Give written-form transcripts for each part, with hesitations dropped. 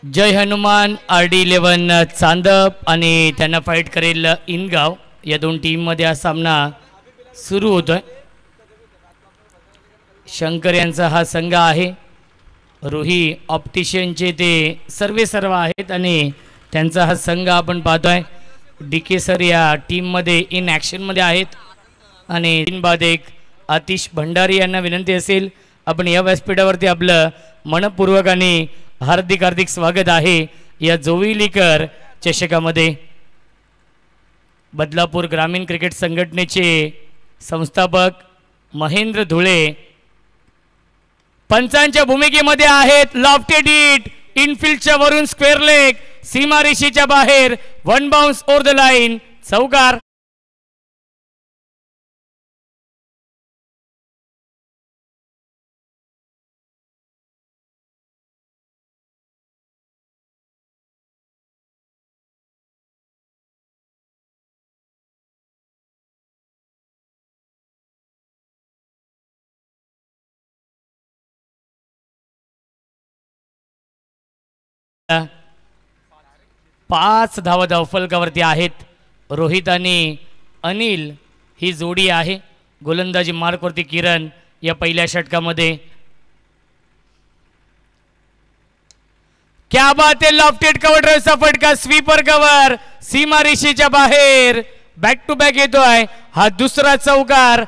जय हनुमान RD11 चांदप आणि त्यांना फाईट करेल इनगाव या दोन टीम मध्ये हा सामना सुरू होतोय। शंकर यांचा हा संघ आहे, रोही ऑप्टिशियनचे ते सर्व आहेत आणि त्यांचा हा संघ आपण पाहतोय। DK सर या टीम मध्ये इन ॲक्शन मध्ये आहेत आणि तीन बाद एक आतिश भंडारी यांना विनंती असेल आपण या व्यासपीठावरती आपलं मनपूर्वक आणि हार्दिक स्वागत आहे या जोविलीकर चषकामध्ये। बदलापूर ग्रामीण क्रिकेट संघटनेचे संस्थापक महेंद्र धुळे पंचांच्या भूमिकेमध्ये आहेत। लॉफ्टेड हिट इनफिल्डच्या वरून स्क्वेअर लेग सीमारेषेच्या बाहेर, one bounce over the line, चौकार। पाच धावा धावफलकावरती आहेत। रोहित आणि अनिल ही जोडी आहे। गोलंदाजी मार्कवरती किरण या पहिल्या षटकामध्ये। क्या बात है, लॉफ्टेड कव्हर ड्राइव्हचा फटका, स्वीपर कव्हर सीमारेषेच्या बाहेर, बॅक टू बॅक येतोय हा दुसरा चौकार।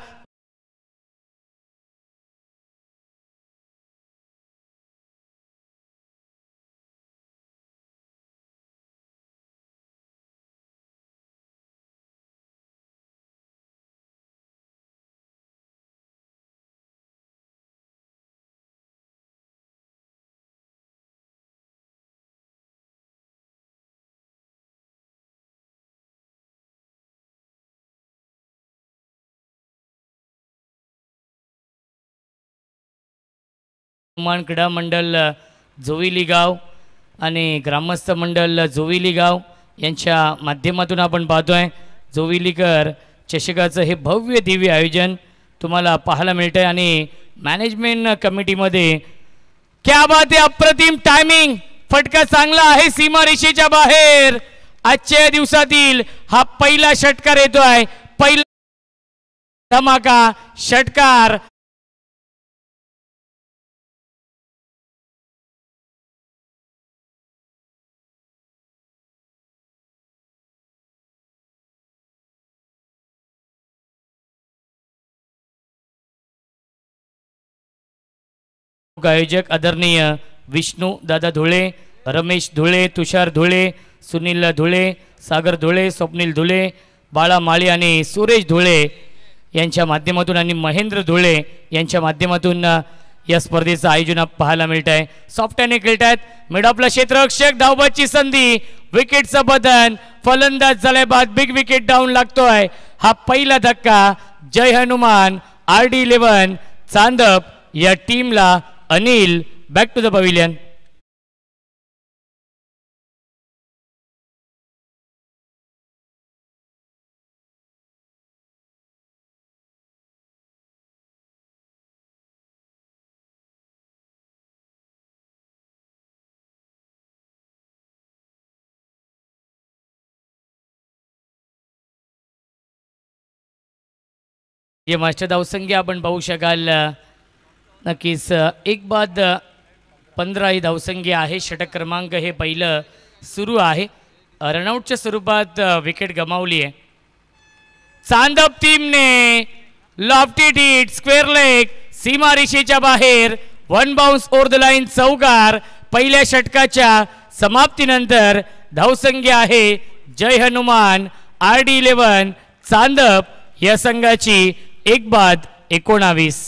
क्रीडा मंडळ जोविली गाव आणि ग्रामस्थ मंडळ जोविली गाव यांच्या माध्यमातून आपण पाहतोय जोविलीकर चषकाचं हे भव्य दिव्य आयोजन तुम्हाला पाहायला मिळतंय। आणि मॅनेजमेंट कमिटीमध्ये क्या बात आहे, अप्रतिम टायमिंग, फटका चांगला आहे सीमारेषेच्या बाहेर। आजच्या दिवसातील हा पहिला षटकार येतोय, पहिला धमाका षटकार। आयोजक आदरणीय विष्णू दादा धुळे, रमेश धुळे, तुषार धुळे, सुनील धुळे, सागर धुळे, स्वप्नील धुळे, बाळा माळी आणि सुरेश धुळे यांच्या माध्यमातून आणि महेंद्र धुळे यांच्या माध्यमातून या स्पर्धेचं आयोजन पाहायला मिळत आहे। सॉफ्टने खेळत आहेत, मिड ऑफला क्षेत्ररक्षक, धावबाची संधी, विकेटचं बदन, फलंदाज झाल्या बाद बिग विकेट डाऊन लागतोय हा पहिला धक्का। जय हनुमान RD11 चांदप या टीमला Anil, back to the pavilion. ये मास्टर धावसंख्या आपण पाहू शकाल नक्कीच, एक बाद 15 ही धावसंख्या आहे। षटक क्रमांक हे पहिलं सुरू आहे। रनआउटच्या स्वरूपात विकेट गमावली आहे। चांदप टीमने लॉफ्टेड हिट स्क्वेअर लेग सीमारेषेच्या बाहेर, one bounce over the line, चौकार। पहिल्या षटकाच्या समाप्तीनंतर धावसंख्या आहे जय हनुमान RD11 चांदप या संघाची 1 बाद 19।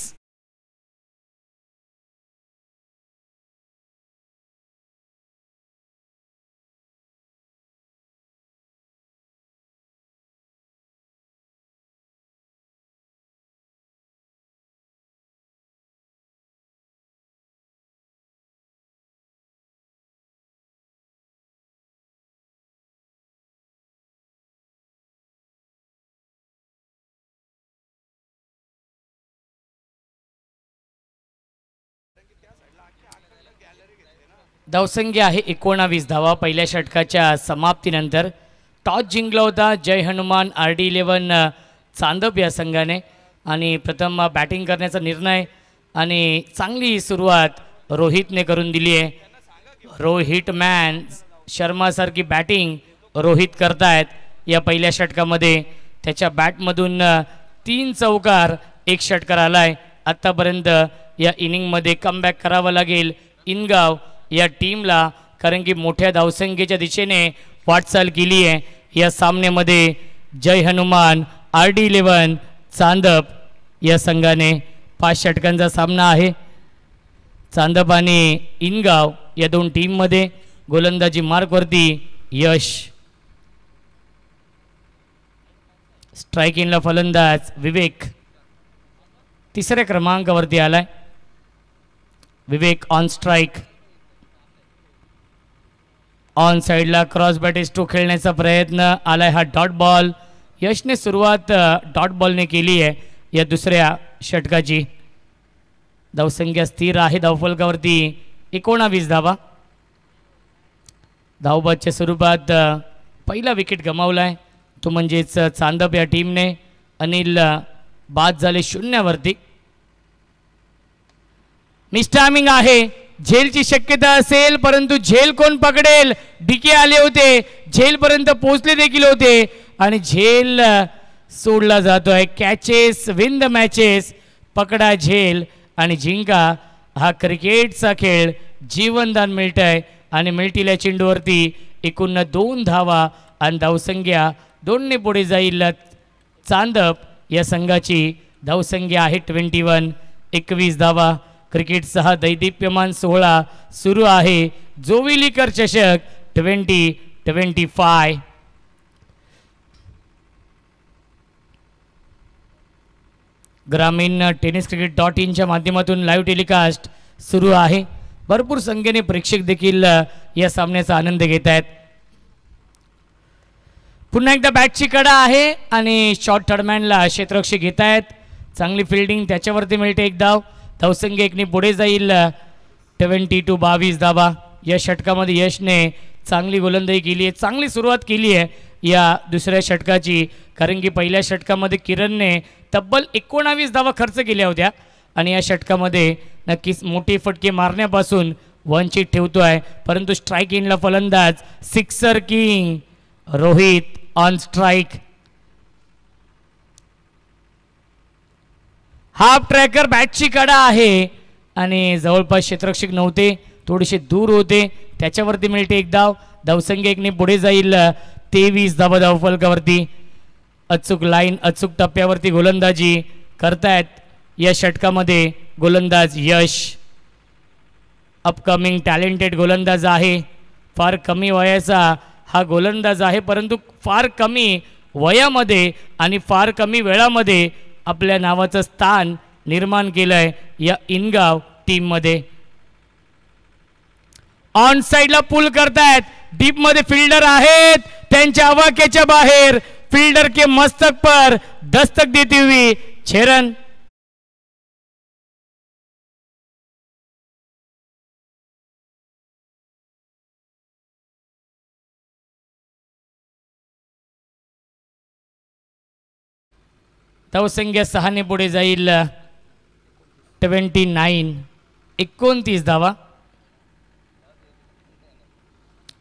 धावसंख्या आहे 19 धावा पहिल्या षटकाच्या समाप्तीनंतर. टॉस जिंकला होता जय हनुमान RD11 चांदप या संघाने आणि प्रथम बॅटिंग करण्याचा निर्णय आणि चांगली सुरुवात रोहितने करून दिली आहे. रोहित मॅन शर्मासारखी बॅटिंग रोहित करतायत या पहिल्या षटकामध्ये. त्याच्या बॅटमधून 3 चौकार 1 षटकार आलाय. आत्तापर्यंत या इनिंगमध्ये कमबॅक करावं लागेल इनगाव या टीमला, कारण की मोठ्या धावसंख्येच्या दिशेने वाटचाल केली आहे या सामन्यामध्ये. जय हनुमान RD11 चांदप या संघाने 5 षटकांचा सामना आहे. चांदप आणि इनगाव या दोन टीममध्ये. गोलंदाजी मार्कवरती यश. स्ट्राईक इनला फलंदाज विवेक 3ऱ्या क्रमांकावरती आलाय. विवेक ऑन स्ट्राईक. ऑन साईडला क्रॉस बॅटिस्टो खेळण्याचा प्रयत्न आलाय. हा डॉट बॉल. यशने सुरुवात डॉट बॉलने केली आहे या दुसऱ्या षटकाची. धावसंख्या स्थिर आहे धावफलकावरती 19 धावा. धावबादच्या स्वरूपात पहिला विकेट गमावलाय तो म्हणजेच चांदप या टीमने. अनिल बाद झाले 0वरती. मिस्टायमिंग आहे. झेलची शक्यता असेल परंतु झेल कोण पकडेल. डीके आले होते, झेलपर्यंत पोहोचले देखील होते आणि झेल सोडला जातोय. Catches win the matches. पकडा झेल आणि जिंका. हा क्रिकेटचा खेळ. जीवनदान मिळतंय आणि मिळतील्या चेंडूवरती एकूण 2 धावा आणि धावसंख्या 2ने पुढे जाईल चांदप या संघाची. धावसंख्या आहे 21 धावा. क्रिकेटचा हा दैदिप्यमान सोहळा सुरू आहे. जोविलीकर चषक 2025. ग्रामीण टेनिस cricket.in माध्यमातून लाईव्ह टेलिकास्ट सुरू आहे. भरपूर संख्येने प्रेक्षक देखील या सामन्याचा आनंद घेत आहेत. पुन्हा एकदा बॅटची कडा आहे आणि शॉर्ट थर्डमॅनला क्षेत्ररक्षक घेत आहेत. चांगली फिल्डिंग त्याच्यावरती मिळते 1 धाव. धावसंख्या 1ने पुढे जाईल 22 धावा. या षटकामध्ये यशने चांगली गोलंदाजी केली आहे. चांगली सुरुवात केली आहे या दुसऱ्या षटकाची, कारण की पहिल्या षटकामध्ये किरणने तब्बल 19 धावा खर्च केल्या होत्या आणि या षटकामध्ये नक्कीच मोठी फटके मारण्यापासून वंचित ठेवतो आहे. परंतु स्ट्राईक इनला फलंदाज sixer king Rohit on strike. Half tracker बॅटची कडा आहे आणि जवळपास क्षेत्ररक्षक नव्हते, थोडेसे दूर होते, त्याच्यावरती मिळते 1 धाव. धावसंख्या 1ने पुढे जाईल 23 धावा धावफलकावरती. अचूक लाईन अचूक टप्प्यावरती गोलंदाजी करतायत या षटकामध्ये गोलंदाज यश. अपकमिंग टॅलेंटेड गोलंदाज आहे. फार कमी वयाचा हा गोलंदाज आहे, परंतु फार कमी वयामध्ये आणि फार कमी वेळामध्ये आपल्या नावाचं स्थान निर्माण केलंय या इनगाव टीममध्ये. ऑन साइडला पुल करतायत. डीप मध्ये फिल्डर आहेत, त्यांच्या आवाक्याच्या बाहेर फील्डर के मस्तक पर दस्तक देती हुई 6 रन. धावसंख्या 6ने पुढे जाईल 29 धावा.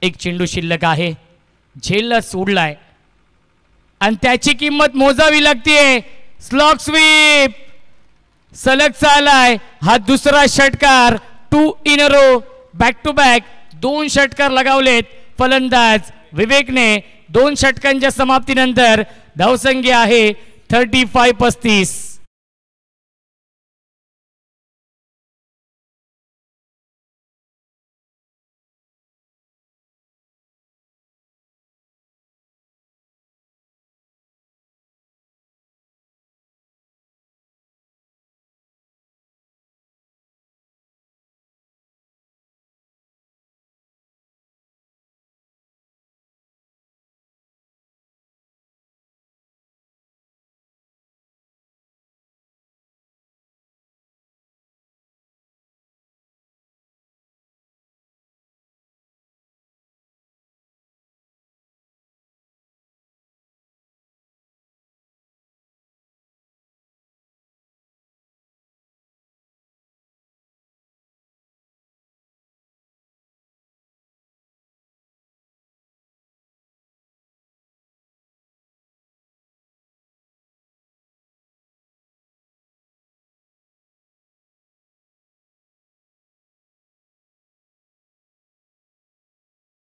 एक चेंडू शिल्लक आहे. झेलला सोडलाय आणि त्याची किंमत मोजावी लागते. स्लॉग स्वीप सलग चालाय. हा दुसरा षटकार 2 in a row back to back 2 षटकार लगावलेत फलंदाज विवेकने. 2 षटकांच्या समाप्तीनंतर धावसंख्या आहे 35-35.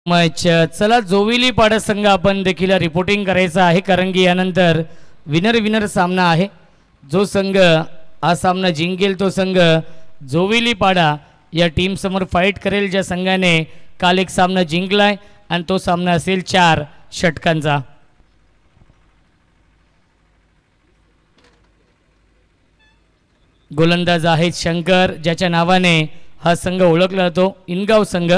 मच चला जोविली पाडा संघ आपण देखील रिपोर्टिंग करायचं आहे, कारण की यानंतर विनर सामना आहे. जो संघ हा सामना जिंकेल तो संघ जोविली पाडा या टीम समोर फाईट करेल, ज्या संघाने काल एक सामना जिंकलाय आणि तो सामना असेल 4 षटकांचा. गोलंदाज आहेत शंकर, ज्याच्या नावाने हा संघ ओळखला जातो. इनगाव संघ,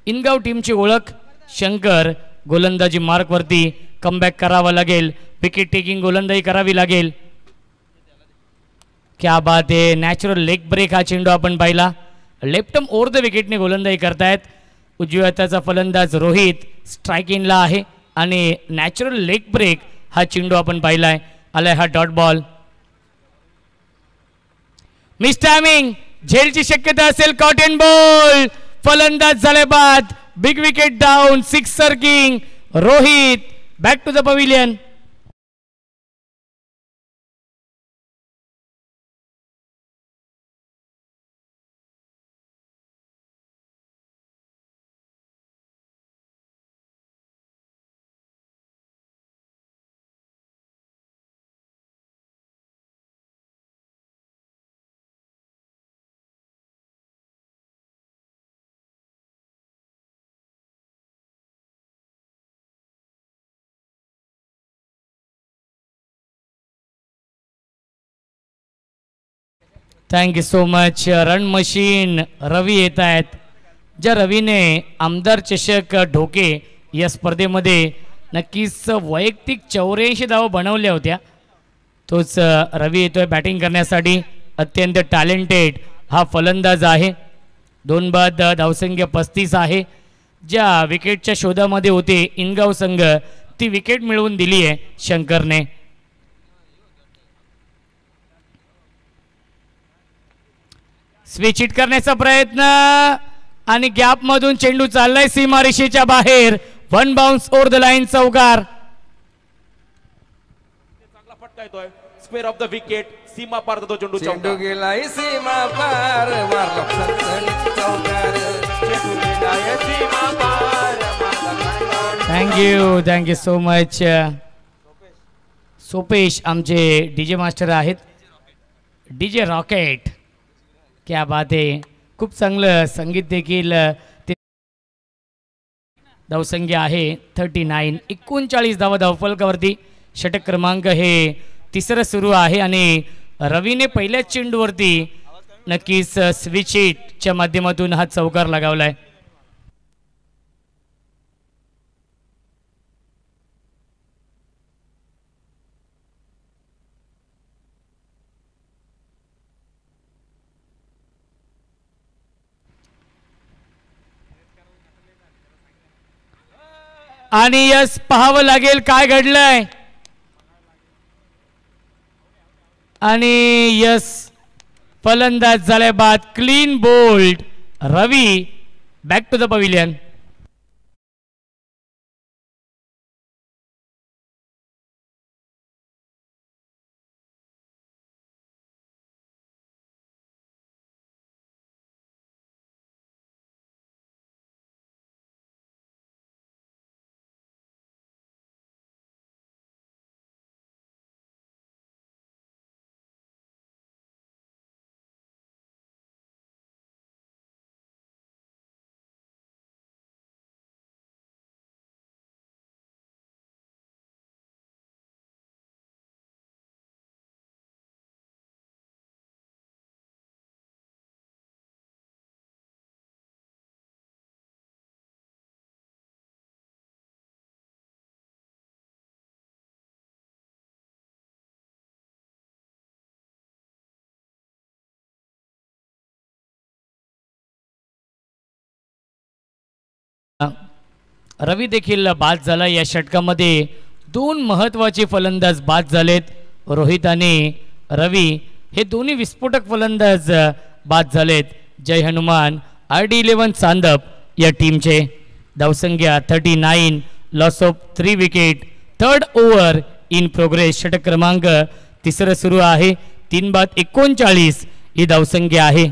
इनगाव टीमची ओळख शंकर. गोलंदाजी मार्कवरती कमबॅक करावा लागेल, विकेट टेकिंग गोलंदाजी करावी लागेल. क्या बात आहे, नॅचरल लेग ब्रेक हा चेंडू आपण पाहिला. लेफ्ट ओव्हर द विकेटने गोलंदाजी करतायत. उजव्या हाताचा फलंदाज रोहित स्ट्राईक इनला आहे आणि नॅचरल लेग ब्रेक हा चेंडू आपण पाहिलाय. आलाय हा डॉट बॉल. मिस टायमिंग, झेलची शक्यता असेल. कॉटन बॉल, फलंदाज झाले बाद. Big wicket down, sixer king Rohit. Back to the pavilion. Thank you so much. Run machine Ravi येत आहेत, ज्या रवीने आमदार चषक ढोके या स्पर्धेमध्ये नक्कीच वैयक्तिक 84 धावा बनवल्या होत्या. तोच रवी येतोय बॅटिंग करण्यासाठी. अत्यंत टॅलेंटेड हा फलंदाज आहे. 2 बाद धावसंख्या 35 आहे. ज्या विकेटच्या शोधामध्ये होते इनगाव संघ, ती विकेट मिळवून दिली आहे शंकरने. स्विच हिट करण्याचा प्रयत्न आणि गॅप मधून चेंडू चाललाय सीमारेषेच्या बाहेर. 1 बाउन्स ओव्हर द लाईन, चौकार. चांगला फटका येतोय स्क्वेअर ऑफ द विकेट. सीमा पार तो चेंडू चेंडू गेलाय सीमा पार, मारला सनसनीत चौकार. चेंडू गेलाय सीमा पार, थँक्यू सो मच. सोपेश आमचे डीजे मास्टर आहेत, डीजे रॉकेट. क्या बात आहे, खूप चांगलं संगीत देखील. धावसंख्या आहे 39. 39 धावा धावफलकावरती. षटक क्रमांक हे तिसरं सुरू आहे आणि रवीने पहिल्याच चेंडूवरती नक्कीच स्विच हिटच्या माध्यमातून हा चौकार लगावलाय. आणि यस पाहावं लागेल काय घडलंय. आणि यस फलंदाज झालाय बाद. Clean bowled Ravi. Back to the pavilion. Ravi देखील बाद झाला. या षटकामध्ये 2 महत्त्वाचे फलंदाज बाद झालेत. रोहित आणि रवी हे दोन्ही विस्फोटक फलंदाज बाद झालेत. जय हनुमान RD11 चांदप या टीमचे. धावसंख्या 39. Loss of 3 wicket. 3rd over in progress. षटक क्रमांक तिसरं सुरू आहे. 3 बाद 39 ही धावसंख्या आहे.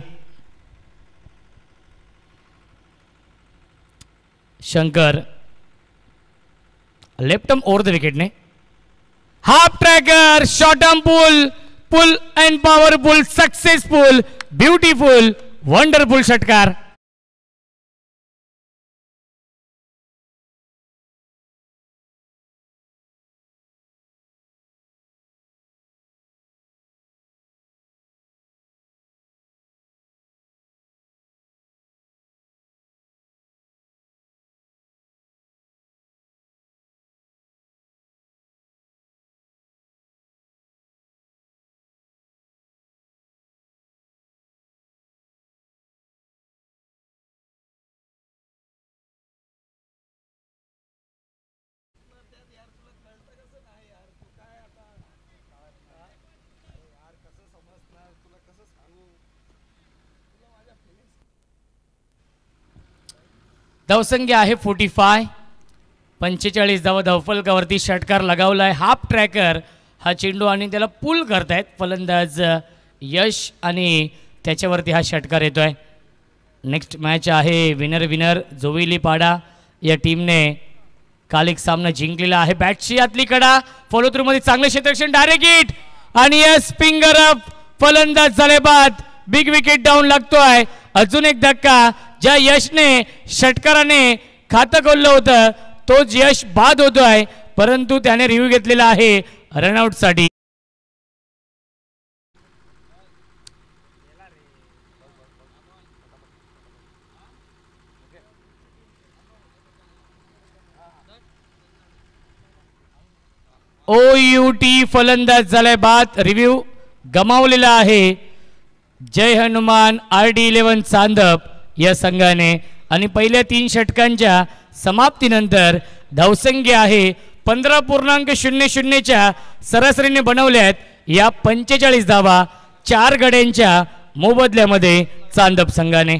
Shankar left arm over the wicket ने half tracker short arm pull and powerful successful beautiful wonderful षटकार. धावसंख्या आहे 45. 45 धावा धावफलकावरती षटकार लगावलाय. हाफ ट्रॅकर हा चेंडू आणि त्याला पुल करतायत फलंदाज यश आणि त्याच्यावरती हा षटकार येतोय. नेक्स्ट मॅच आहे विनर जोविली पाडा या टीमने काल एक सामना जिंकलेला आहे. बॅटची आतली कडा फॉलो थ्रू मध्ये चांगले क्षेत्ररक्षण डायरेक्ट हिट आणि यस फिंगर अप फलंदाज झाले बाद. बिग विकेट डाऊन लागतोय. अजून एक धक्का ज्या यशने षटकाराने खातं खोललं होतं तोच यश बाद होतोय परंतु त्याने रिव्ह्यू घेतलेला आहे रनआउट साठी. OUT फलंदाज झालाय बाद. रिव्ह्यू गमावलेला आहे जय हनुमान RD11 चांदप या संघाने आणि पहिल्या 3 षटकांच्या समाप्तीनंतर धावसंख्या आहे 15.00च्या सरासरीने बनवल्यात या 45 धावा 4 गड्यांच्या मोबदल्यामध्ये चांदप संघाने.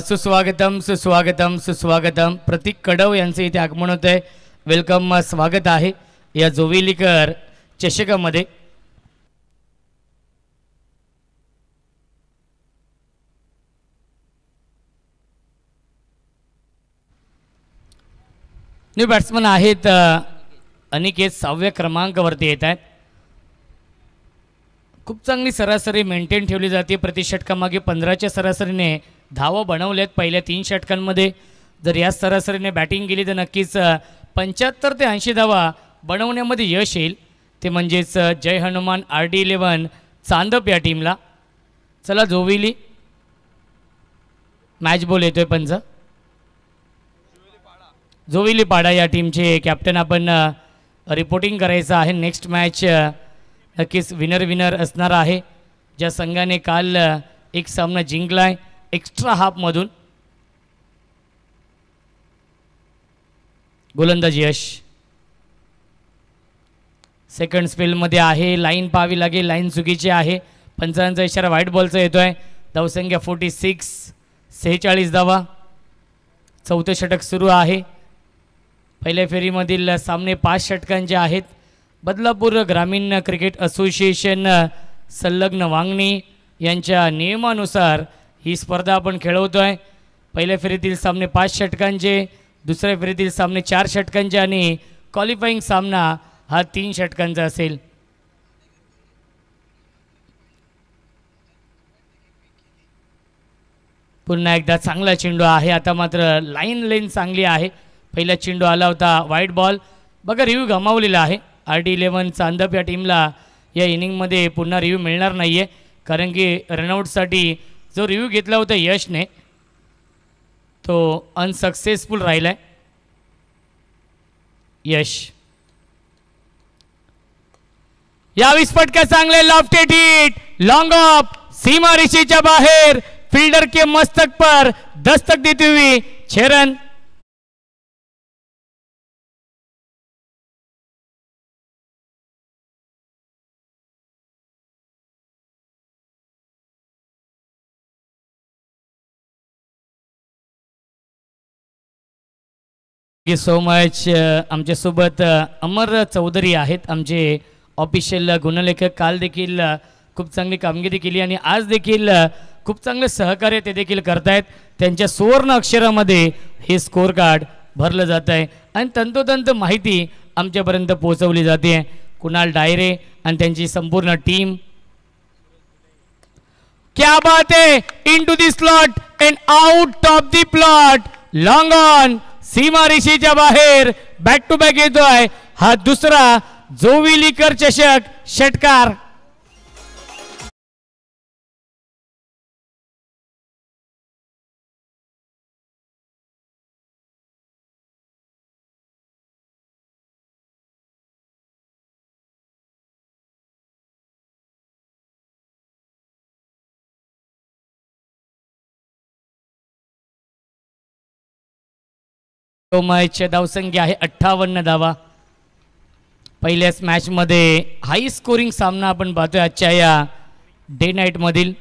सुस्वागतम सुस्वागतम सुस्वागतम. प्रतीक कडव यांचे इथे आगमन होत आहे. वेलकम स्वागत आहे या जोविलीकर चषकामध्ये. न्यू बॅट्समन आहेत अनिकेत 6व्या क्रमांकावरती येत आहेत. खूप चांगली सरासरी मेंटेन ठेवली जाते. प्रति षटकामागे 15च्या सरासरीने धावा बनवल्यात पहिल्या 3 षटकांमध्ये. जर या सरासरीने बॅटिंग केली तर नक्कीच 75 ते 80 धावा बनवण्यामध्ये यश येईल. ते म्हणजेच जय हनुमान RD11 चांदप या टीमला. चला जोविली मॅच बॉल येतोय पंच. जोविली पाडा या टीमचे कॅप्टन आपण रिपोर्टिंग करायचं आहे. नेक्स्ट मॅच नक्कीच विनर असणार आहे. ज्या संघाने काल एक सामना जिंकलाय एक्स्ट्रा हाफमधून. गोलंदाज यश सेकंड स्पेलमध्ये आहे. लाईन पाहावी लागेल. लाईन चुकीची आहे. पंचांचा इशारा व्हाईट बॉलचा येतोय. धावसंख्या 46. 46 धावा. 4थं षटक सुरू आहे. पहिल्या फेरीमधील सामने 5 षटकांचे आहेत. बदलापूर ग्रामीण क्रिकेट असोसिएशन संलग्न वांगणी यांच्या नियमानुसार ही स्पर्धा आपण खेळवतोय. पहिल्या फेरीतील सामने 5 षटकांचे, दुसऱ्या फेरीतील सामने 4 षटकांचे आणि क्वालिफाईंग सामना हा 3 षटकांचा असेल. पुन्हा एकदा चांगला चेंडू आहे. आता मात्र लाईन चांगली आहे. पहिला चेंडू आला होता व्हाईट बॉल. बघा रिव्ह्यू गमावलेला आहे. RD11 चांदप या टीमला या इनिंगमध्ये पुन्हा रिव्ह्यू मिळणार नाही आहे कारण की रनआउटसाठी जो रिव्ह्यू घेतला होता यशने तो अनसक्सेसफुल राहिला आहे. यश या विस्फोटका चांगले लॉफ्टेड हिट लॉन्ग ऑफ सीमा रेषेच्या बाहेर फील्डर के मस्तक पर दस्तक देती हुई 6 रन. Thank you so much. आमच्यासोबत अमर चौधरी आहेत, आमचे ऑफिशियल गुणलेखक. काल देखील खूप चांगली कामगिरी केली आणि आज देखील खूप चांगलं सहकार्य ते देखील करतायत. त्यांच्या सुवर्ण अक्षरामध्ये हे स्कोअर कार्ड भरलं जात आहे आणि तंतोतंत माहिती आमच्यापर्यंत पोहोचवली जाते. कुणाल डायरे आणि त्यांची संपूर्ण टीम. क्या बात है, into the slot and out of the plot. Long on, सीमारेषेच्या बाहेर बॅक टू बॅक येतोय हा दुसरा जोविलीकर चषक षटकार. मॅचची धावसंख्या आहे 58 धावा. पहिल्याच मॅचमध्ये हाय स्कोरिंग सामना आपण पाहतोय आजच्या या डे नाईट मधील.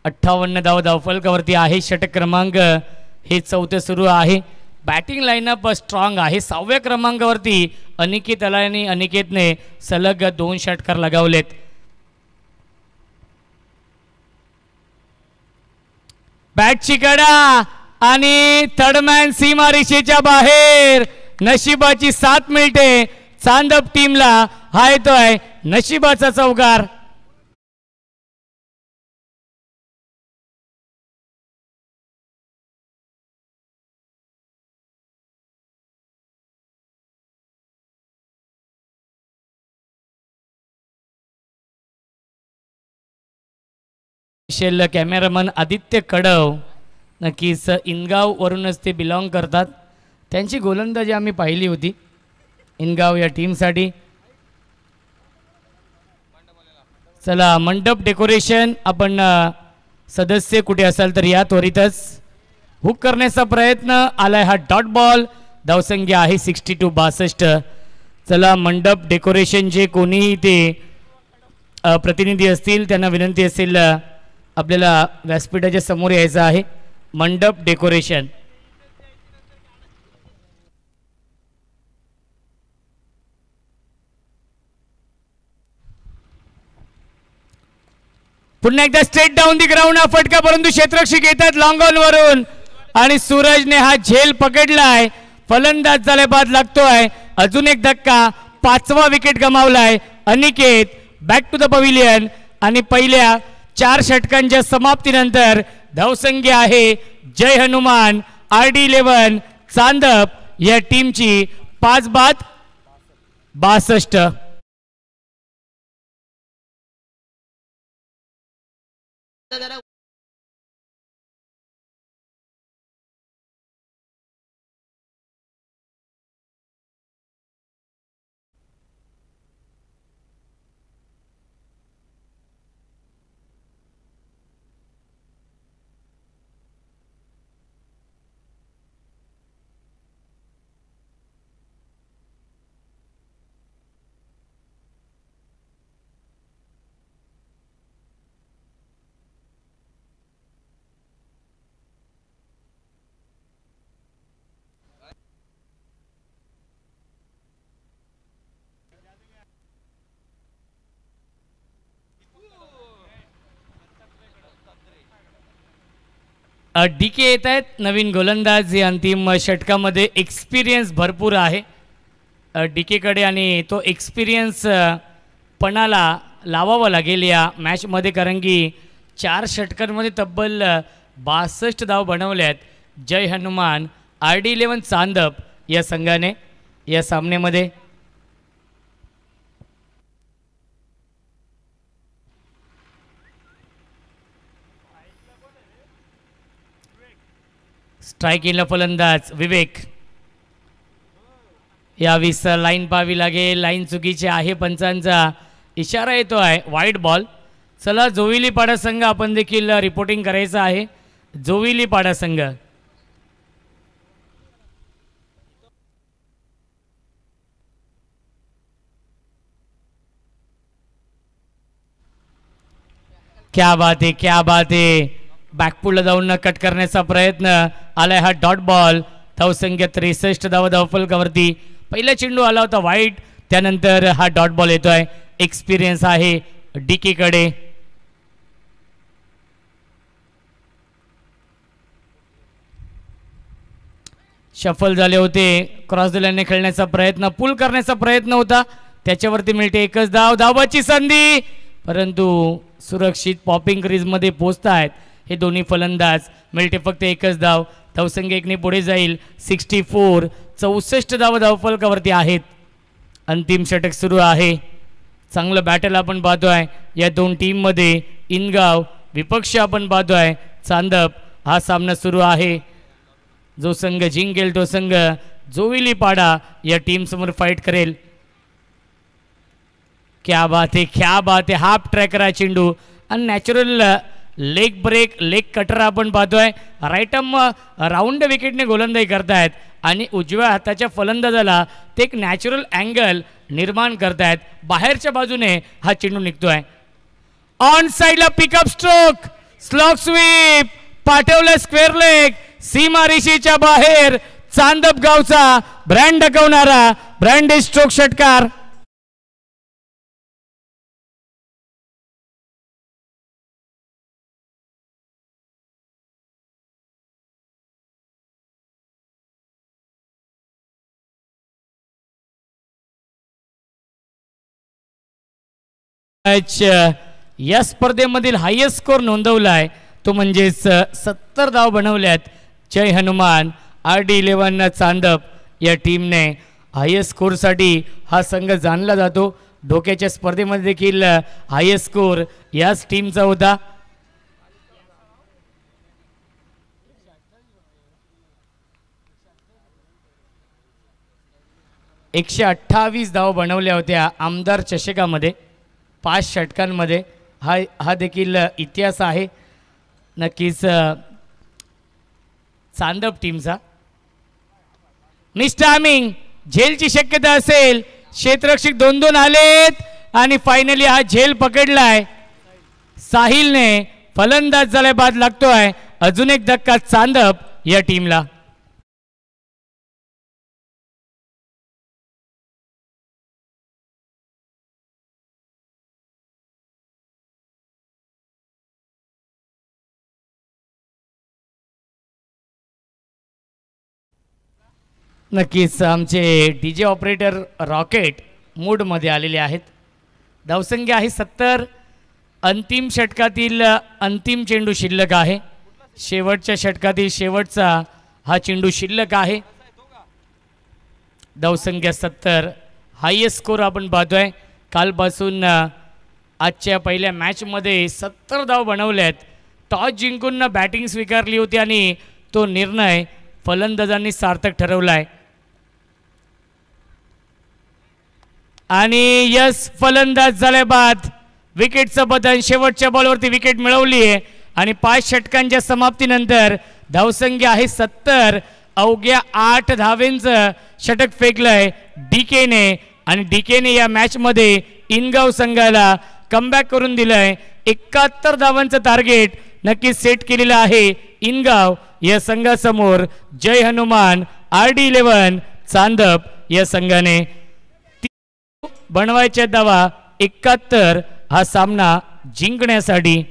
58 धावा धावफलकावरती आहे. षटक क्रमांक हे चौथे सुरू आहे. बॅटिंग लाईनअप स्ट्रॉंग आहे. 6व्या क्रमांकावरती अनिकेत अलानी अनिकेतने सलग 2 षटकार लगावलेत. बॅटची कडा आणि थर्डमॅन सीमारेषेच्या बाहेर. नशिबाची साथ मिळते चांदप टीमला. हा येतोय नशिबाचा चौकार. कॅमेरामन आदित्य कडव, नक्कीच इनगाव वरूनच ते बिलॉंग करतात. त्यांची गोलंदाजी आम्ही पाहिली होती इनगाव या टीमसाठी. चला मंडप डेकोरेशन. आपण सदस्य कुठे असाल तर या त्वरितच. हुक करण्याचा प्रयत्न आलाय हा डॉट बॉल. धावसंख्या आहे 62-62. चला मंडप डेकोरेशन जे कोणीही ते प्रतिनिधी असतील त्यांना विनंती असेल आपल्याला व्यासपीठाच्या समोर यायचं आहे. मंडप डेकोरेशन. पुन्हा एकदा स्ट्रेट डाऊन दी ग्राउंड हा फटका, परंतु क्षेत्ररक्षक येतात लॉंग ऑन वरून आणि सूरजने हा झेल पकडलाय. फलंदाज झाल्या बाद लागतोय. अजून एक धक्का. 5वा विकेट गमावलाय Aniket. Back to the pavilion आणि पहिल्या 4 षटकांच्या समाप्तीनंतर धावसंख्या आहे जय हनुमान RD11 चांदप या टीमची 5 बाद 62. डीके येत आहेत नवीन गोलंदाज. या अंतिम षटकामध्ये एक्सपिरियन्स भरपूर आहे डीकेकडे आणि तो एक्सपिरियन्स पणाला लावावा लागेल या मॅचमध्ये, कारण की 4 षटकांमध्ये तब्बल 62 धाव बनवल्यात जय हनुमान RD11 चांदप या संघाने या सामन्यामध्ये. स्ट्रायकिंगला फलंदाज विवेक. यावीस लाईन पाहावी लागेल. लाईन चुकीची आहे. पंचांचा इशारा येतो आहे वाईट बॉल. चला जोविली पाडा संघ आपण देखील रिपोर्टिंग करायचं आहे. जोविली पाडा संघ क्या बात आहे, क्या बात आहे. बॅकपुलला जाऊन कट करण्याचा प्रयत्न आलाय हा डॉट बॉल. धावसंख्या 63 धावा धावफलकावरती. पहिला चेंडू आला होता वाईट, त्यानंतर हा डॉट बॉल येतोय. एक्सपिरियन्स आहे डीके कडे. शफल झाले होते, क्रॉस द लाईनने खेळण्याचा प्रयत्न, पुल करण्याचा प्रयत्न होता, त्याच्यावरती मिळते एकच धाव. धावाची संधी, परंतु सुरक्षित पॉपिंग क्रीजमध्ये पोहोचतायत हे दोन्ही फलंदाज. मिळते फक्त एकच धाव. धावसंख्या 1ने पुढे जाईल. 64 64 धावा धावफलकावरती आहेत. अंतिम षटक सुरू आहे. चांगलं बॅटल आपण पाहतोय या दोन टीममध्ये. इनगाव विपक्ष आपण पाहतोय चांदप. हा सामना सुरू आहे. जो संघ जिंकेल तो संघ जोविलीपाडा या टीम समोर फाईट करेल. क्या बात है, क्या बात है. हाफ ट्रॅकर चेंडू आणि natural leg break, leg cutter आपण पाहतोय. राईट आर्म राऊंड विकेटने गोलंदाजी करतायत आणि उजव्या हाताच्या फलंदाजाला ते एक नॅचरल अँगल निर्माण करतायत. बाहेरच्या बाजूने हा चेंडू निघतोय. ऑन साईडला पिकअप स्ट्रोक, स्लॉग स्वीप, पाठवलं स्क्वेअर लेग, सीमारेषेच्या बाहेर. चांदप गावचा ब्रँड दाखवणारा ब्रँड स्ट्रोक षटकार. या स्पर्धेमधील हायेस्ट स्कोर नोंदवलाय तो म्हणजेच 70 धाव बनवल्यात. जय हनुमान RD11 चांदप या टीमने. हायेस्ट स्कोरसाठी हा संघ जाणला जातो. डोक्याच्या स्पर्धेमध्ये देखील हायेस्ट स्कोर याच टीमचा होता. एकशे 28 धाव बनवल्या होत्या आमदार चषकामध्ये 5 षटकांमध्ये. हा देखील इतिहास आहे नक्कीच चांदप टीमचा. मिस टायमिंग, झेलची शक्यता असेल. क्षेत्ररक्षक 2-2 आलेत आणि फायनली हा झेल पकडलाय. साहिलने फलंदाज झालाय, बाद लागतोय. अजून एक धक्का चांदप या टीमला. नक्कीच आमचे DJ ऑपरेटर रॉकेट मूडमध्ये आलेले आहेत. धावसंख्या आहे 70. अंतिम षटकातील अंतिम चेंडू शिल्लक आहे. शेवटच्या षटकातील शेवटचा हा चेंडू शिल्लक आहे. धावसंख्या 70. हायेस्ट स्कोर आपण पाहतोय. कालपासून आजच्या पहिल्या मॅचमध्ये 70 धाव बनवल्यात. टॉस जिंकून बॅटिंग स्वीकारली होती आणि तो निर्णय फलंदाजांनी सार्थक ठरवलाय. आणि यस फलंदाज झाले बाद. विकेटचं बदल, शेवटच्या बॉलवरती विकेट मिळवली आहे आणि 5 षटकांच्या समाप्तीनंतर धावसंख्या आहे 70. अवघ्या 8 धावेंचं षटक फेकलंय डीकेने आणि डीकेने या मॅचमध्ये इनगाव संघाला कमबॅक करून दिलंय. 71 धावांचं टार्गेट नक्कीच सेट केलेलं आहे इनगाव या संघासमोर. जय हनुमान RD11 चांदप या संघाने बनवायच्या धावा 71 हा सामना जिंकण्यासाठी.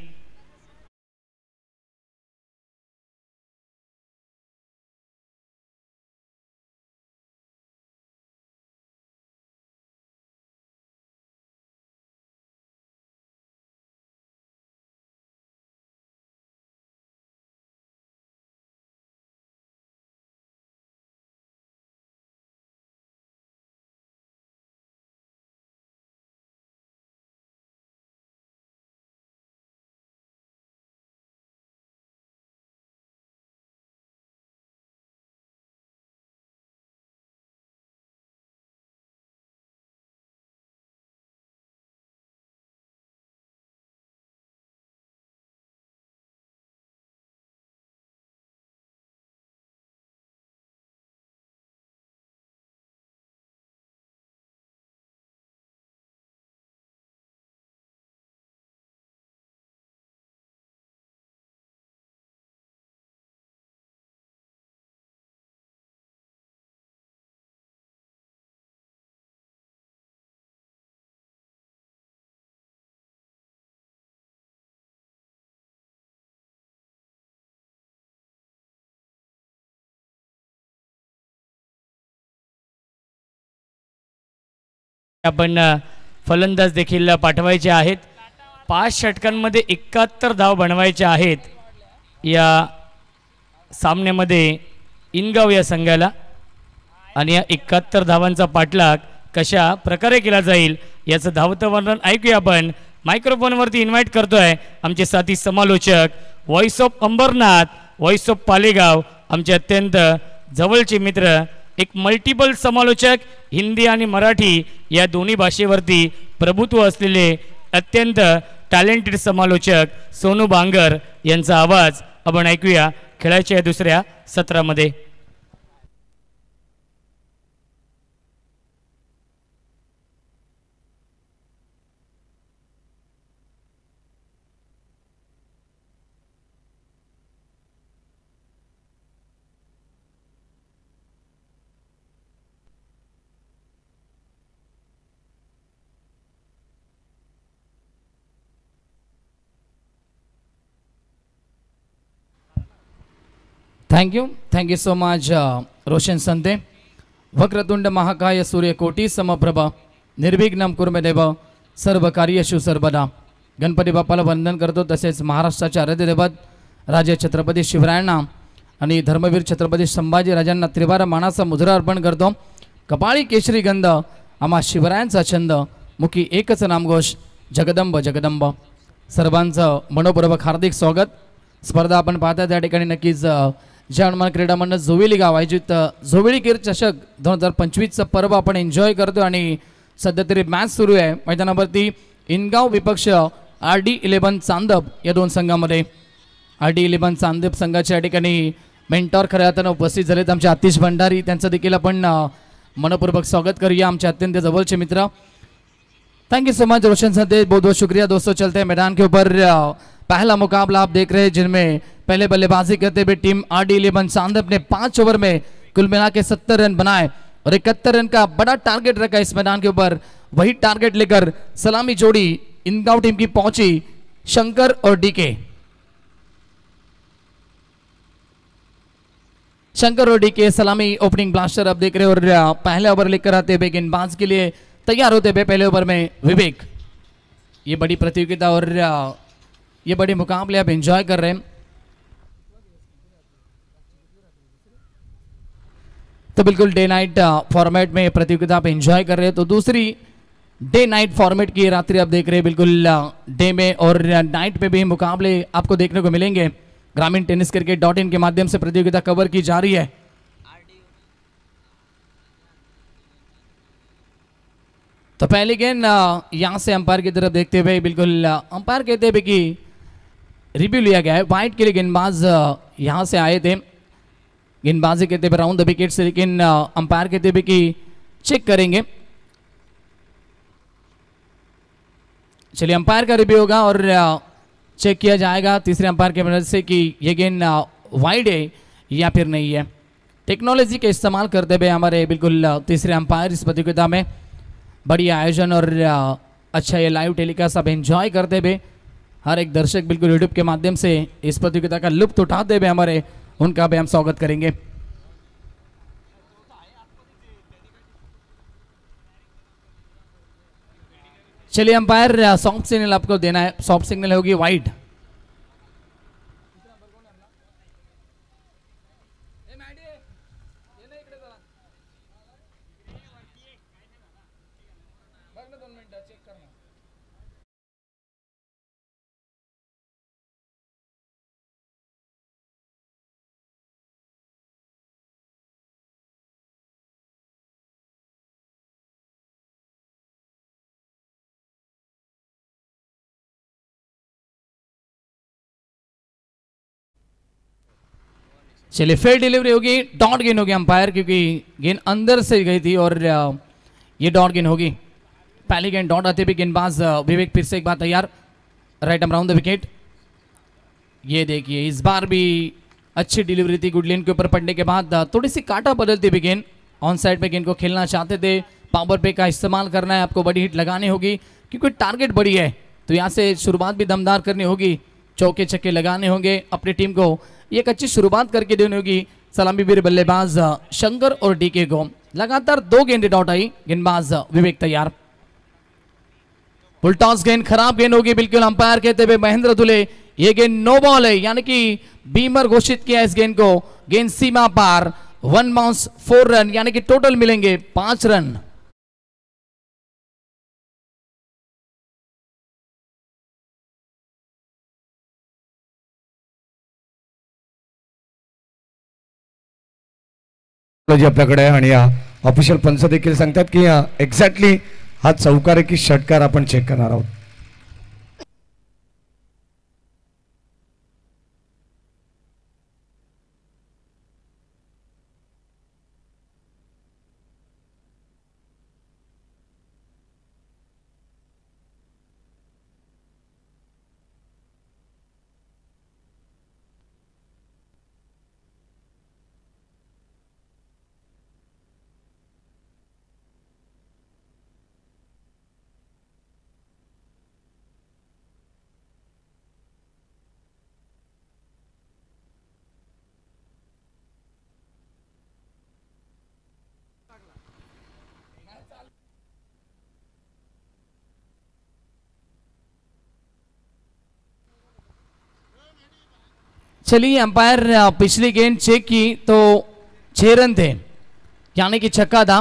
आपण फलंदाज देखील पाठवायचे आहेत. 5 षटकांमध्ये 71 धाव बनवायचे आहेत या सामन्यामध्ये इनगाव या संघाला. आणि या 71 धावांचा पाठलाग कशा प्रकारे केला जाईल याचं धावतं वर्णन ऐकूया आपण. मायक्रोफोनवरती इन्व्हाइट करतोय आमचे साथी समालोचक, voice of Ambarnath, voice of Palegaon, आमचे अत्यंत जवळचे मित्र, एक मल्टिपल समालोचक, हिंदी आणि मराठी या दोन्ही भाषेवरती प्रभुत्व असलेले अत्यंत टॅलेंटेड समालोचक सोनू बांगर यांचा आवाज आपण ऐकूया खेळाच्या दुसऱ्या सत्रामध्ये. थैंक यू सो मच रोशन संते. वक्रतुंड महाकाय सूर्यकोटी समप्रभ निर्विघ्नं कुरु देव सर्व कार्येषु सर्वदा. गणपती बाप्पाला वंदन करतो. तसेच महाराष्ट्राचे आराध्य दैवत राजे छत्रपती शिवरायांना आणि धर्मवीर छत्रपती संभाजी राजांना त्रिवार मानाचा मुजरा अर्पण करतो. कपाळी केशरी गंध आम्हा शिवरायांचा छंद, मुखी एकच नामघोष जगदंब जगदंब. सर्वांचं मनोपूर्वक हार्दिक स्वागत. स्पर्धा आपण पाहता त्या ठिकाणी नक्कीच जनमान क्रीडा मंडळ जोवेली गाव आयोजित जोवेली कीर चषक 2025चं पर्व आपण एन्जॉय करतो. आणि सध्या तरी मॅच सुरू आहे मैदानावरती. इनगाव विपक्ष RD11 चांदप या दोन संघामध्ये. RD11 चांदप संघाच्या ठिकाणी मेंटॉर खऱ्या अर्थानं उपस्थित झालेत आमचे आतिश भंडारी. त्यांचं देखील आपण मनपूर्वक स्वागत करूया. आमचे अत्यंत जवळचे मित्र. थैंक यू सो मच रोशन सदे. बहुत बहुत शुक्रिया दोस्तों. चलते हैं मैदान के ऊपर. पहला मुकाबला आप देख रहे हैं जिनमें पहले बल्लेबाजी करते हुए टीम RD11 चांदप ने 5 ओवर में कुल मिला के 70 रन बनाए और 71 रन का बड़ा टारगेट रखा इस मैदान के ऊपर. वही टारगेट लेकर सलामी जोड़ी इनगांव टीम की पहुंची शंकर और DK. शंकर और DK सलामी ओपनिंग ब्लास्टर अब देख रहे और पहले ओवर लेकर आते हुए गेंदबाज के लिए तैयार होते हुए पहले ओवर में विवेक. ये बड़ी प्रतियोगिता और ये बड़े मुकाबले आप एंजॉय कर रहे हैं. तो बिल्कुल डे नाइट फॉर्मेट में प्रतियोगिता आप एंजॉय कर रहे हैं. तो दूसरी डे नाइट फॉर्मेट की रात्रि आप देख रहे हैं. बिल्कुल डे में और नाइट में भी मुकाबले आपको देखने को मिलेंगे. ग्रामीण टेनिस क्रिकेट.in के माध्यम से प्रतियोगिता कवर की जा रही है. तो पहली गेंद यहां से अंपायर की तरफ देखते हुए बिल्कुल अंपायर कहते हुए कि रिव्यू लिया गया है. वाइट के लिए गेंदबाज यहां से आए थे. गेंदबाजी कहते हुए राउंड द विकेट से, लेकिन अंपायर कहते हुए कि चेक करेंगे. चलिए अंपायर का रिव्यू होगा और चेक किया जाएगा तीसरे अंपायर की मदद से कि ये गेंद वाइड है या फिर नहीं है. टेक्नोलॉजी का इस्तेमाल करते हुए हमारे बिल्कुल तीसरे अंपायर इस प्रतियोगिता में. बढ़िया आयोजन और अच्छा ये लाइव टेलीकास्ट आप एंजॉय करते हुए हर एक दर्शक बिल्कुल यूट्यूब के माध्यम से इस प्रतियोगिता का लुत्फ उठाते हुए हमारे उनका भी हम स्वागत करेंगे. चलिए अंपायर सॉफ्ट सिग्नल आपको देना है. सॉफ्ट सिग्नल होगी वाइड. चलिए फेयर डिलीवरी होगी. डॉट गेंद होगी अंपायर क्योंकि गेंद अंदर से गई थी और ये डॉट गेंद होगी. पहली गेंद डॉट आते भी गेंदबाज विवेक फिर से एक बार तैयार. Right arm round the wicket. ये देखिए इस बार भी अच्छी डिलीवरी थी. गुड लेन के ऊपर पड़ने के बाद थोड़ी सी काटा बदलती भी गेंद. ऑन साइड पे गेंद को खेलना चाहते थे. पावर पे का इस्तेमाल करना है. आपको बड़ी हिट लगानी होगी क्योंकि टारगेट बड़ी है. तो यहाँ से शुरुआत भी दमदार करनी होगी. चौके छक्के लगाने होंगे. अपनी टीम को एक अच्छी शुरुआत करके देनी होगी. सलामी वीर बल्लेबाज शंकर और DK को. लगातार 2 गेंदें डॉट आई. गेंदबाज विवेक तैयार. फुल टॉस गेंद, खराब गेंद होगी बिल्कुल, अंपायर कहते हुए महेंद्र दुले ये गेंद नो बॉल है, यानी कि बीमर घोषित किया इस गेंद को। गेंद सीमा पार, 1 बाउंस 4 रन, यानी कि टोटल मिलेंगे 5 रन। जी आपल्याकडे आहे आणि ऑफिशियल पंच देखील सांगतात की एक्झॅक्टली हा चौकार आहे की षटकार आपण चेक करणार आहोत। चलिए, अंपायर पिछली गेंद चेक की तो 6 रन थे, यानी कि छक्का था।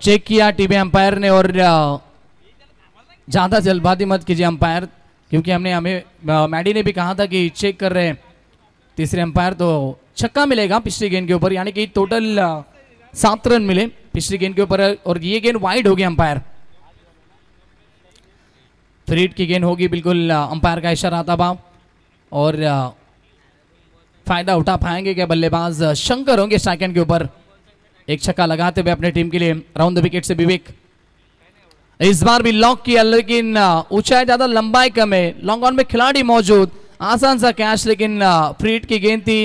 चेक किया टीवी अंपायर ने, और ज़्यादा जल्दबाजी मत कीजिए अंपायर, क्योंकि हमें मैडी ने भी कहा था कि चेक कर रहे हैं तीसरे अंपायर, तो छक्का मिलेगा पिछली गेंद के ऊपर, यानी कि टोटल 7 रन मिले पिछली गेंद के ऊपर, और ये गेंद वाइड होगी अंपायर। फ्रीड की गेंद होगी बिल्कुल, अंपायर का इशारा था भाव, और फायदा उठा पाएंगे क्या बल्लेबाज शंकर होंगे सेकंड के ऊपर। एक छक्का लगाते हुए अपने टीम के लिए राउंड द विकेट से विवेक। इस बार भी लॉक किया, लेकिन ऊंचाई ज्यादा लंबाई कम है, लॉन्ग ऑन में खिलाड़ी मौजूद, आसान सा कैच, लेकिन फ्रीड की गेंद थी,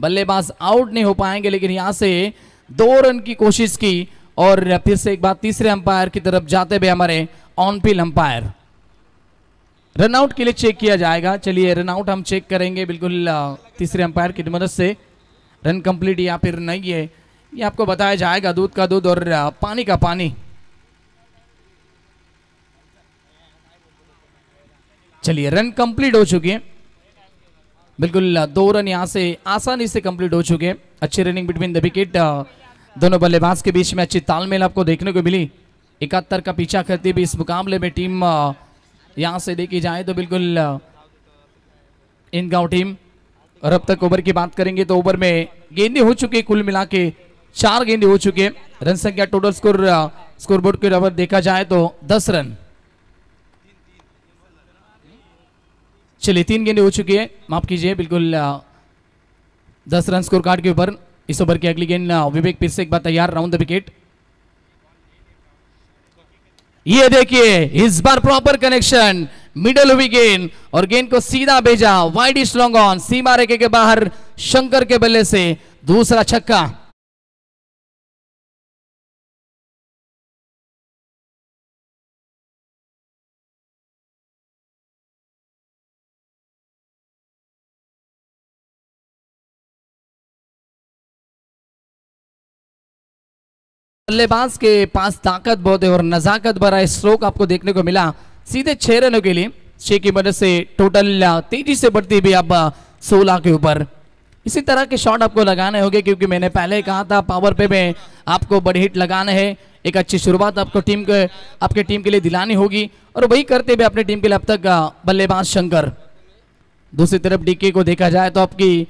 बल्लेबाज आउट नहीं हो पाएंगे। लेकिन यहां से 2 रन की कोशिश की, और फिर से एक बार तीसरे अंपायर की तरफ जाते हुए हमारे ऑन पिल अंपायर। रनआउट के लिए चेक किया जाएगा। चलिए, रनआउट हम चेक करेंगे बिल्कुल तीसरे अंपायर की मदद से। रन कंप्लीट या फिर नहीं है, ये आपको बताया जाएगा। दूध का दूध और पानी का पानी। चलिए, रन कंप्लीट हो चुके हैं बिल्कुल, 2 रन यहां से आसानी से कंप्लीट हो चुके हैं। अच्छी रनिंग बिटवीन द विकेट, दोनों बल्लेबाज के बीच में अच्छी तालमेल आपको देखने को मिली। 71 का पीछा करती हुई इस मुकाबले में टीम यहां से देखी जाए तो बिल्कुल इन गांव टीम। और अब तक ओवर की बात करेंगे तो ओवर में गेंदें हो चुकी, कुल मिला के 4 गेंदें हो चुके हैं। रन संख्या टोटल स्कोरबोर्ड के ऊपर देखा जाए तो 10 रन। चलिए, 3 गेंदें हो चुकी है, माफ कीजिए, बिल्कुल 10 रन स्कोर कार्ड के ऊपर। इस ओवर की अगली गेंद विवेक फिर से एक बार तैयार, राउंड द विकेट। ये देखिए, इस बार प्रॉपर कनेक्शन, मिडल हुई गेंद और गेंद को सीधा भेजा वाइड इस लॉन्ग ऑन, सीमा रेखे के बाहर शंकर के बल्ले से दूसरा छक्का। बल्लेबाज के पास ताकत बहुत है और नजाकत भरा स्ट्रोक आपको देखने को मिला। सीधे 6 रनों के लिए 6 की मदद से टोटल तेजी से बढ़ती हुई अब 16 के ऊपर। इसी तरह के शॉट आपको लगाने होंगे, क्योंकि मैंने पहले कहा था पावर पे में आपको बड़े हिट लगाने हैं। एक अच्छी शुरुआत आपको आपके टीम के लिए दिलानी होगी, और वही करते हुए अपनी टीम के लिए अब तक बल्लेबाज शंकर। दूसरी तरफ डीके को देखा जाए तो आपकी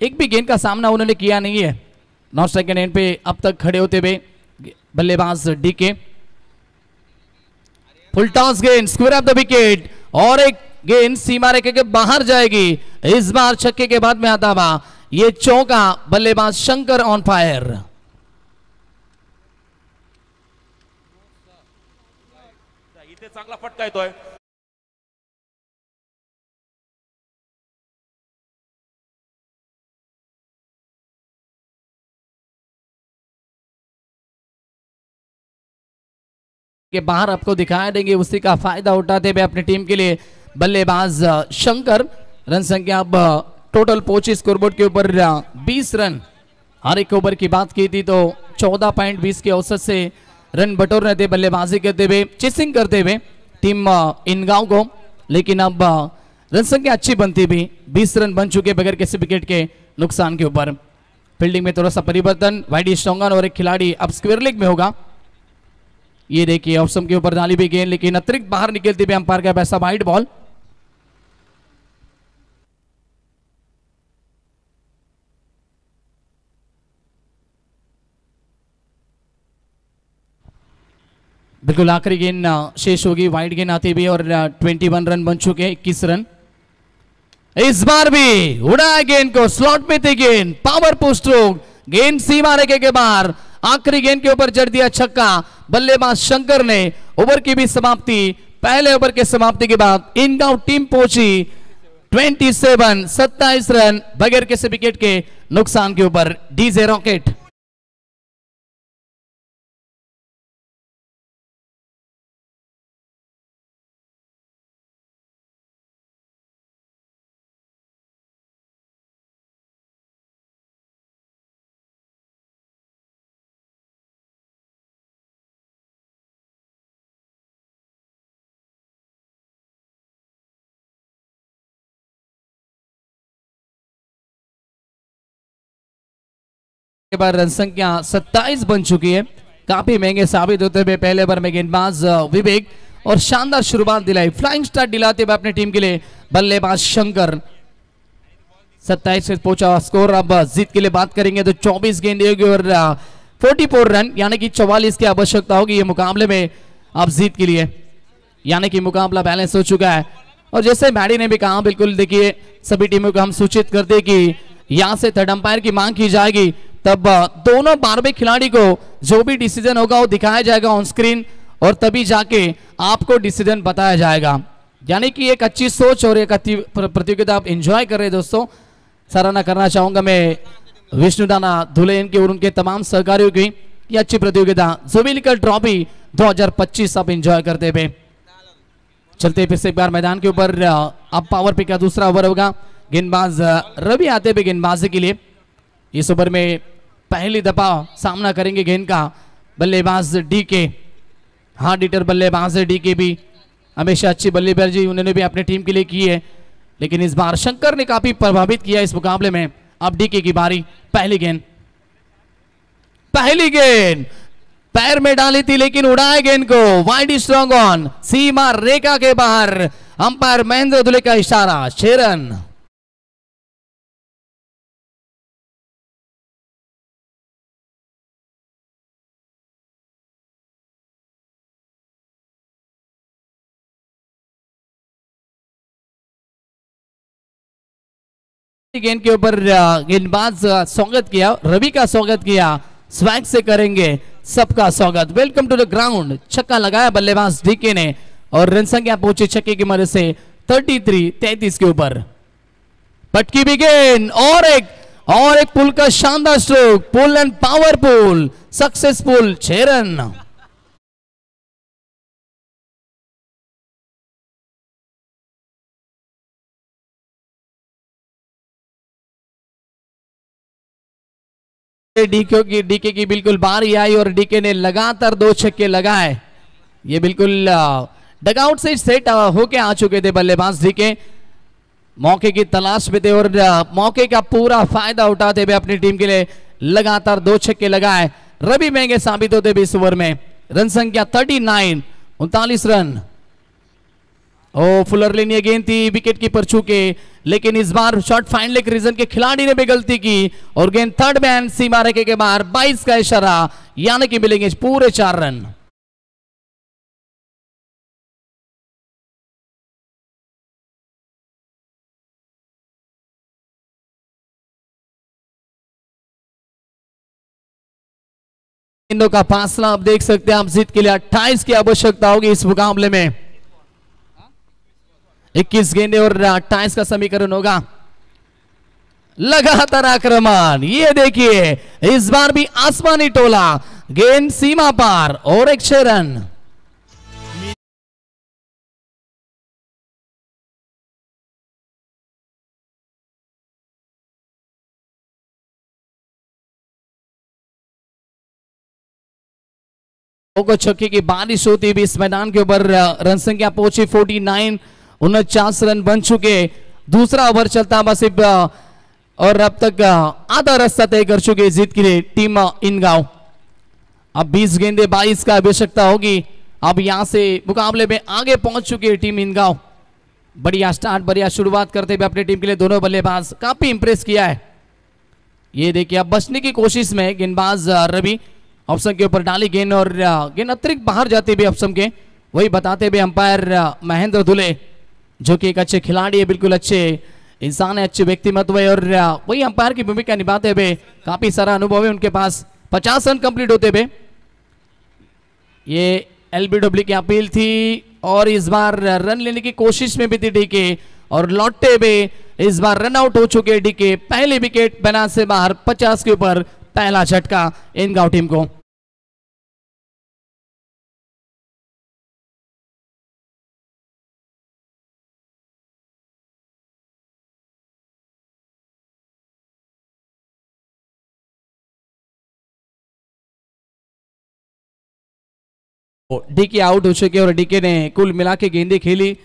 एक भी गेंद का सामना उन्होंने किया नहीं है। नॉट सेकंड एंड पे अब तक खड़े होते हुए बल्लेबाज डीके। फुल टॉस गेंद, स्क्वायर ऑफ द विकेट, और एक गेंद सीमा रेखे के बाहर जाएगी। इस बार छक्के के बाद में आता हुआ ये चौका, बल्लेबाज शंकर ऑन फायर। इथे चांगला फटका येतोय। के बाहर आपको दिखाया देंगे, उसी का फायदा उठाते हुए अपनी टीम के लिए बल्लेबाज शंकर। रन संख्या अब टोटल पहुंची स्कोरबोर्ड के ऊपर 20 रन। हर एक ओवर की बात की थी तो 14.20 के औसत से रन बटोर रहे थे बल्लेबाजी करते हुए, चेसिंग करते हुए टीम इनगांव को, लेकिन अब रन संख्या अच्छी बनती भी, 20 रन बन चुके बगैर किसी विकेट के नुकसान के ऊपर। फील्डिंग में थोड़ा सा परिवर्तन, वाइडी स्टोंगन और एक खिलाड़ी अब स्क्वायर लेग में होगा। ये देखिए ऑप्शन के ऊपर डाली भी गेंद, लेकिन अतिरिक्त बाहर निकलती भी अंपायर का पैसा वाइड बॉल। बिल्कुल आखिरी गेंद शेष होगी, वाइड गेंद आती भी और 21 रन बन चुके हैं, 21 रन। इस बार भी उड़ाया गेंद को, स्लॉट में थी गेंद, पावरफुल स्ट्रोक, गेंद सीमा रेखे के बाहर, आखिरी गेंद के ऊपर जड़ दिया छक्का बल्लेबाज शंकर ने। ओवर की भी समाप्ति, पहले ओवर के समाप्ति के बाद इनगांव टीम पहुंची 27 रन बगैर किसी विकेट के नुकसान के ऊपर। डीजे रॉकेट के बाद रन संख्या 27 बन चुकी है, काफी महंगे साबित होते हुए पहले ओवर में गेंदबाज विवेक और शानदार शुरुआत दिलाई, फ्लाइंग स्टार्ट दिलाते हुए अपने टीम के लिए बल्लेबाज शंकर। 27 से पहुंचा स्कोर। अब जीत के लिए बात करेंगे तो 24 गेंदें होगी और 44 रन यानी कि 44 की आवश्यकता होगी ये मुकाबले में अब जीत के लिए, यानी कि मुकाबला बैलेंस हो चुका है। और जैसे मैडी ने भी कहा, बिल्कुल देखिए सभी टीमों को हम सूचित करते कि यहां से थर्ड अंपायर की मांग की जाएगी, तब दोनों बारहवें खिलाड़ी को जो भी डिसीजन होगा वो दिखाया जाएगा ऑन स्क्रीन और तभी जाके आपको डिसीजन बताया जाएगा। यानी कि एक अच्छी सोच और एक प्रतियोगिता आप एंजॉय कर रहे हैं दोस्तों। सराहना करना चाहूंगा मैं विष्णुदाना धुलेन के और उनके तमाम सहकारियों की, ये अच्छी प्रतियोगिता जुबिलिकल ट्रॉफी 2025 आप एंजॉय करते हुए। चलते फिर से एक बार मैदान के ऊपर अब पावर पे का दूसरा ओवर होगा, गेंदबाज रवि आते हुए गेंदबाजी के लिए। इस ओवर में पहली दफा सामना करेंगे गेंद का बल्लेबाज डीके, हार्ड हिटर बल्लेबाज है डीके भी, हमेशा अच्छी बल्लेबाजी उन्होंने भी अपने टीम के लिए की है, लेकिन इस बार शंकर ने काफी प्रभावित किया इस मुकाबले में। अब डीके की बारी, पहली गेंद पैर में डाली थी लेकिन उड़ाए गेंद को, वाइड स्ट्रॉन्ग ऑन, सीमा रेखा के बाहर, अंपायर महेंद्र धुले का इशारा, 6 रन। गेंद के ऊपर गेंदबाज स्वागत किया, रवि का स्वागत किया, स्वैग से करेंगे सबका स्वागत, वेलकम टू द ग्राउंड। छक्का लगाया बल्लेबाज डीके ने और रन संख्या पहुंची छक्के की मदद से 33 के ऊपर। पटकी भी गेंद और एक पुल का शानदार stroke, pull and powerful, successful, 6 run. DK की बिल्कुल बारी आई और डीके ने लगातार 2 छक्के लगाए। ये बिल्कुल डगआउट से सेट होके आ चुके थे बल्लेबाज डीके, मौके की तलाश में थे और मौके का पूरा फायदा उठाते हुए अपनी टीम के लिए लगातार 2 छक्के लगाए। रवि महंगे साबित होते हुए इस ओवर में। रन संख्या 39 रन। ओ फुलरलिन ये गेंद थी विकेट कीपर छूके, लेकिन इस बार शॉट फाइनल एक रीजन के खिलाड़ी ने भी गलती की और गेंद थर्ड मैन सीमा रेखे के बाहर, 22 का इशारा, यानी कि मिलेंगे पूरे 4 रन। गेंदों का फासला आप देख सकते हैं, आप जीत के लिए 28 की आवश्यकता होगी इस मुकाबले में। 21 गेंदे और 28 का समीकरण होगा। लगातार आक्रमण, ये देखिए इस बार भी आसमानी टोला, गेंद सीमा पार और एक 6 रन। को छक्के की बारिश होती भी इस मैदान के ऊपर रन संख्या पहुंची 49, 49 रन बन चुके। दूसरा ओवर चलता बस और अब तक आधा रास्ता तय कर चुके जीत के लिए टीम इनगांव। अब 20 गेंदे 22 का आवश्यकता होगी। अब यहां से मुकाबले में आगे पहुंच चुकी है टीम इनगांव। बढ़िया स्टार्ट, बढ़िया शुरुआत करते हुए अपनी टीम के लिए दोनों बल्लेबाज काफी इंप्रेस किया है। ये देखिए अब बचने की कोशिश में गेंदबाज रवि ऑप्शन के ऊपर डाली गेंद और गेंद अतिरिक्त बाहर जाते हुए ऑप्शन के, वही बताते हुए अंपायर महेंद्र धुले जो कि एक अच्छे खिलाड़ी है, बिल्कुल अच्छे इंसान है, अच्छे व्यक्तिमत्व है और वही अंपायर की भूमिका निभाते हुए काफी सारा अनुभव है उनके पास। 50 रन कंप्लीट होते हुए ये एलबीडब्ल्यू की अपील थी और इस बार रन लेने की कोशिश में भी थी डीके और लौटते हुए इस बार रन आउट हो चुके डीके। पहले विकेट मैदान से बाहर, 50 के ऊपर पहला झटका इनगांव टीम को। डीके आउट हो चुके और डीके ने कुल मिला के गेंदे खेली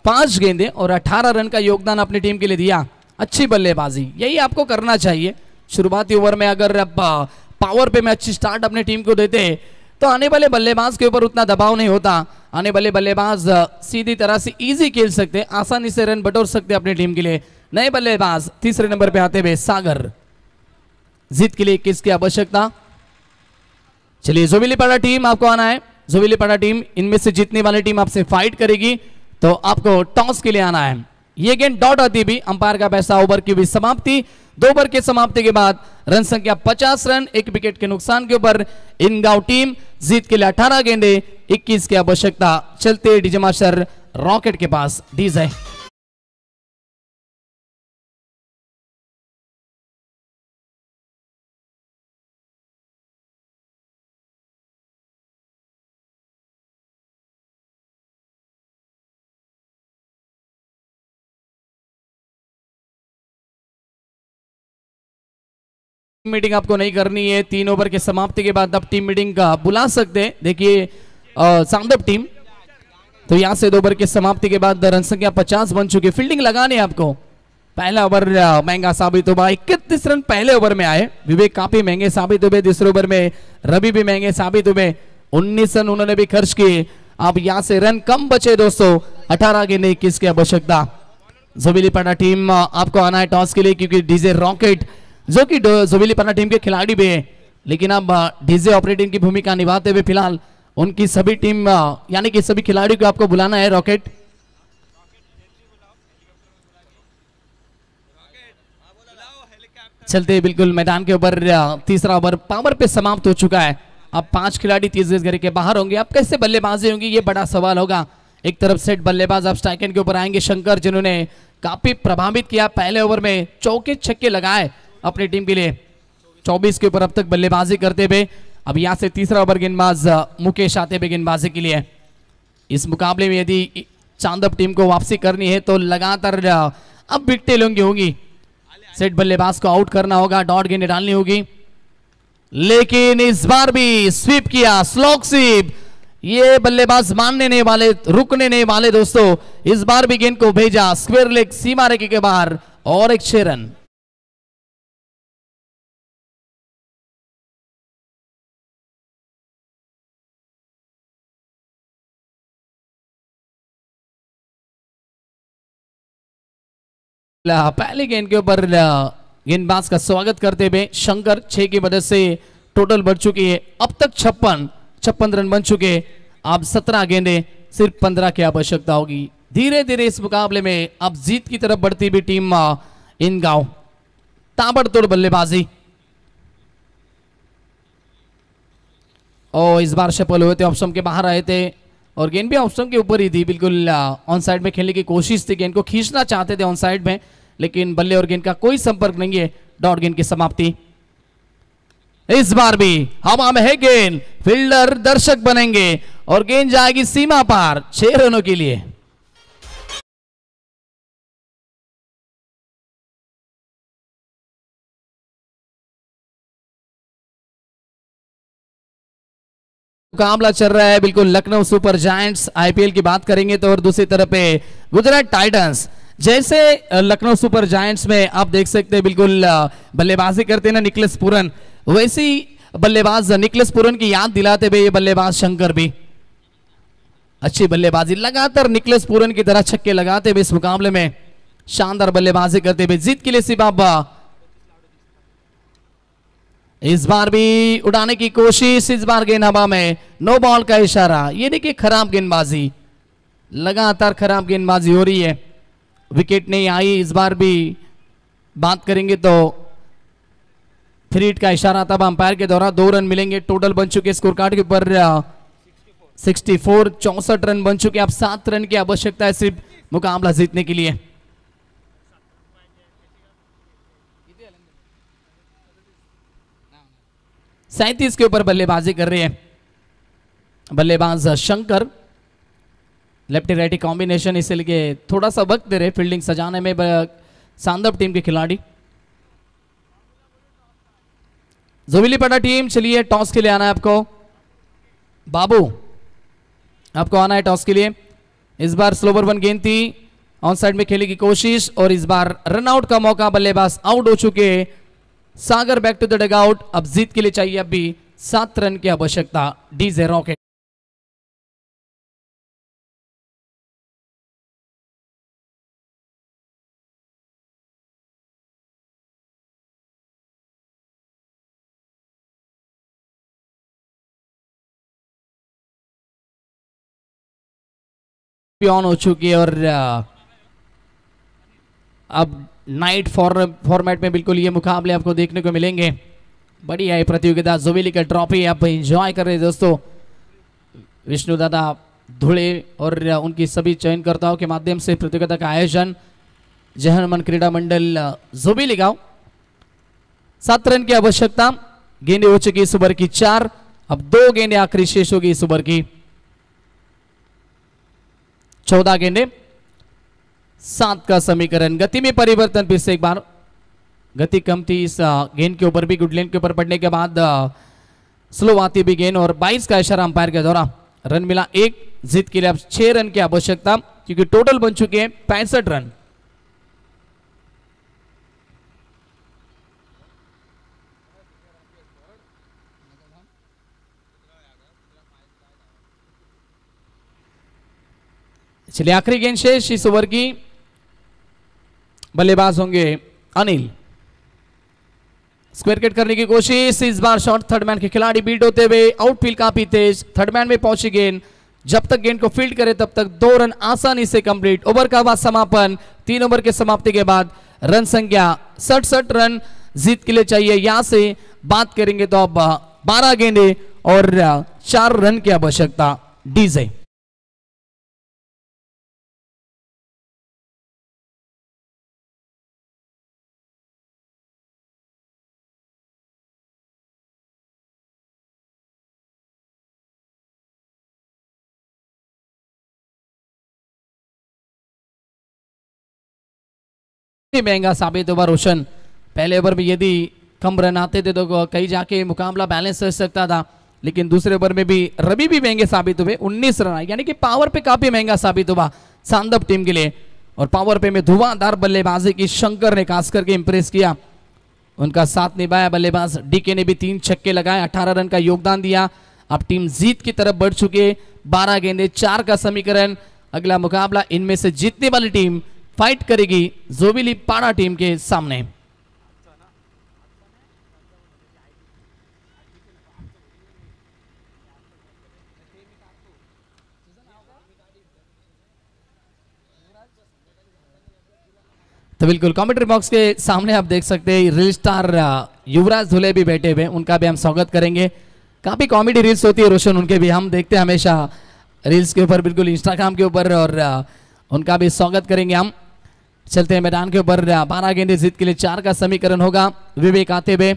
5 गेंदे और 18 रन का योगदान अपनी टीम के लिए दिया। अच्छी बल्लेबाजी, यही आपको करना चाहिए। शुरुआती ओवर में अगर अब पावर पे में अच्छी स्टार्ट अपनी टीम को देते तो आने वाले बल्लेबाज के ऊपर उतना दबाव नहीं होता। आने वाले बल्लेबाज सीधी तरह से इजी खेल सकते, आसानी से रन बटोर सकते अपनी टीम के लिए। नए बल्लेबाज तीसरे नंबर पे आते हुए सागर, जीत के लिए किसकी आवश्यकता। चलिए जोबिलीपाड़ा टीम आपको आना है। जोबिलीपाड़ा टीम इनमें से जीतने वाली टीम आपसे फाइट करेगी तो आपको टॉस के लिए आना है। ये गेंद डॉट आती भी, अंपायर का पैसा ओवर की भी समाप्ति। 2 ओवर के समाप्ति के बाद रन संख्या 50 रन, 1 विकेट के नुकसान के ऊपर इनगांव टीम जीत के लिए 18 गेंदे 21 की आवश्यकता। चलते डीजे मास्टर रॉकेट के पास। डीजे मीटिंग आपको नहीं करनी है। 3 ओवर के समाप्ति के बाद आप टीम मीटिंग का बुला सकते हैं। देखिए सांदप टीम तो यहां से 2 ओवर के समाप्ति के बाद रन संख्या 50 बन चुकी है। फील्डिंग लगानी है आपको। पहला ओवर महंगा साबित हुआ, 31 रन पहले ओवर में आए। विवेक काफी महंगे साबित हुए। दूसरे ओवर में रवि भी महंगे साबित हुए, 19 रन उन्होंने भी खर्च किए। अब यहां से रन कम बचे दोस्तों, 18 गेंद 21 की आवश्यकता। जोबिलीपाड़ा टीम आपको आना है टॉस के लिए क्योंकि डीजे रॉकेट जो कि जोबिलीपाड़ा टीम के खिलाड़ी भी है, लेकिन अब डीजे ऑपरेटिंग की भूमिका निभाते हुए फिलहाल उनकी सभी टीम यानी कि सभी खिलाड़ियों को आपको बुलाना है। रॉकेट चलते बिल्कुल मैदान के ऊपर तीसरा ओवर पावर पे समाप्त हो चुका है। अब 5 खिलाड़ी तीसरे घेरे के बाहर होंगे। अब कैसे बल्लेबाजी होंगी ये बड़ा सवाल होगा। एक तरफ सेट बल्लेबाज अब स्ट्राइक एंड के ऊपर आएंगे शंकर, जिन्होंने काफी प्रभावित किया। पहले ओवर में चौके छक्के लगाए अपनी टीम के लिए। 24 के ऊपर अब तक बल्लेबाजी करते हुए अब यहां से तीसरा ओवर गेंदबाज मुकेश आते हुए गेंदबाजी के लिए। इस मुकाबले में यदि चांदप टीम को वापसी करनी है तो लगातार अब विकेटें लेंगी होंगी। सेट बल्लेबाज को आउट करना होगा, डॉट गेंद डालनी होगी, लेकिन इस बार भी स्वीप किया, स्लॉग स्वीप। ये बल्लेबाज मानने नहीं वाले, रुकने नहीं वाले दोस्तों। इस बार भी गेंद को भेजा स्क्वायर लेग सीमा रेखा के बाहर और एक 6 रन। पहली गेंद के ऊपर गेंदबाज का स्वागत करते हुए शंकर 6 की मदद से टोटल बढ़ चुकी है। अब तक 56 रन बन चुके। अब 17 गेंदे सिर्फ 15 की आवश्यकता होगी। धीरे धीरे इस मुकाबले में अब जीत की तरफ बढ़ती हुई टीम इनगांव। ताबड़तोड़ बल्लेबाजी और इस बार सफल हुए थे, ऑप्शन के बाहर आए थे और गेंद भी ऑप्शन के ऊपर ही थी। बिल्कुल ऑन साइड में खेलने की कोशिश थी, गेंद को खींचना चाहते थे ऑन साइड में, लेकिन बल्ले और गेंद का कोई संपर्क नहीं है। डॉट गेंद की समाप्ति। इस बार भी हवा में है गेंद, फील्डर दर्शक बनेंगे और गेंद जाएगी सीमा पार 6 रनों के लिए। मुकाबला चल रहा है बिल्कुल लखनऊ सुपर जायंट्स आईपीएल की बात करेंगे तो, और दूसरी तरफ पे गुजरात टाइटंस। जैसे लखनऊ सुपर जायंट्स में आप देख सकते हैं बिल्कुल बल्लेबाजी करते हैं ना निकलस पुरन, वैसी बल्लेबाज निकलस पुरन की याद दिलाते हुए ये बल्लेबाज शंकर भी अच्छी बल्लेबाजी लगातार निकलस पुरन की तरह छक्के लगाते हुए इस मुकाबले में शानदार बल्लेबाजी करते हुए जीत के लिए सिबाबा। इस बार भी उड़ाने की कोशिश, इस बार गेंद हवा में, नो बॉल का इशारा। ये देखिए खराब गेंदबाजी, लगातार खराब गेंदबाजी हो रही है, विकेट नहीं आई। इस बार भी बात करेंगे तो फ्री हिट का इशारा तब अंपायर के द्वारा 2 रन मिलेंगे। टोटल बन चुके स्कोर कार्ड के ऊपर 64, 64 रन बन चुके। अब 7 रन की आवश्यकता है सिर्फ मुकाबला जीतने के लिए। सैंतीस के ऊपर बल्लेबाजी कर रहे हैं बल्लेबाज शंकर, लेफ्टी राइटी कॉम्बिनेशन, इसलिए थोड़ा सा वक्त दे रहे फील्डिंग सजाने में सांदप टीम के खिलाड़ी। जोविलीपड़ा टीम, चलिए टॉस के लिए आना है आपको। बाबू आपको आना है टॉस के लिए। इस बार स्लोवर 1 गेंद थी, ऑन साइड में खेलने की कोशिश और इस बार रनआउट का मौका, बल्लेबाज आउट हो चुके। सागर बैक टू द डगआउट। अब जीत के लिए चाहिए अब भी 7 रन की आवश्यकता। डीजे रॉकेट ऑन हो चुकी है और अब नाइट फॉर्मेट में बिल्कुल ये मुकाबले आपको देखने को मिलेंगे। बढ़िया है प्रतियोगिता, जोविली का ट्रॉफी आप एंजॉय कर रहे हैं दोस्तों। विष्णु दादा धुले और उनकी सभी चयनकर्ताओं के माध्यम से प्रतियोगिता का आयोजन जहनमन क्रीड़ा मंडल जोविली गांव। 7 रन की आवश्यकता। गेंदें हो चुकी इस ओवर की 4, अब 2 गेंदें आखिरी शेष होगी इस ओवर की। 14 गेंदें, 7 का समीकरण। गति में परिवर्तन, फिर से एक बार गति कम थी इस गेंद के ऊपर भी, गुड लेंथ के ऊपर पड़ने के बाद स्लो आती भी गेंद और 22 का इशारा अंपायर के द्वारा। रन मिला 1। जीत के लिए अब 6 रन की आवश्यकता, क्योंकि टोटल बन चुके हैं 65 रन। चलिए आखिरी गेंद शेष इस ओवर की। बल्लेबाज होंगे अनिल। स्क्वायर कट करने की कोशिश, इस बार शॉट थर्ड मैन के खिलाड़ी बीट होते हुए, आउटफील्ड काफी तेज, थर्ड मैन में पहुंची गेंद। जब तक गेंद को फील्ड करे तब तक 2 रन आसानी से कंप्लीट। ओवर का बाद समापन। 3 ओवर के समाप्ति के बाद रन संख्या 67 रन जीत के लिए चाहिए। यहां से बात करेंगे तो अब 12 गेंदे और 4 रन की आवश्यकता। डीजे महंगा साबित हुआ रोशन। पहले ओवर में यदि कम रन आते थे तो कहीं जाके मुकाबला बैलेंस हो सकता था, लेकिन दूसरे ओवर में भी रवि भी महंगे साबित हुए। 19 रन आए, यानी कि पावर पे काफी महंगा साबित हुआ सांदप टीम के लिए। और पावर पे में धुआंधार बल्लेबाजी की शंकर ने खास करके इंप्रेस किया, उनका साथ निभाया। बल्लेबाज डीके ने भी 3 छक्के लगाए, 18 रन का योगदान दिया। अब टीम जीत की तरफ बढ़ चुके। 12 गेंदे, 4 का समीकरण। अगला मुकाबला इनमें से जीतने वाली टीम फाइट करेगी जोविलीपाड़ा टीम के सामने। तो बिल्कुल कमेंट्री बॉक्स के सामने आप देख सकते हैं रील स्टार युवराज धुले भी बैठे हुए, उनका भी हम स्वागत करेंगे। काफी कॉमेडी रील्स होती है रोशन, उनके भी हम देखते हैं हमेशा रील्स के ऊपर, बिल्कुल इंस्टाग्राम के ऊपर, और उनका भी स्वागत करेंगे हम। चलते हैं मैदान के ऊपर। 12 गेंदे जीत के लिए 4 का समीकरण होगा। विवेक आते हुए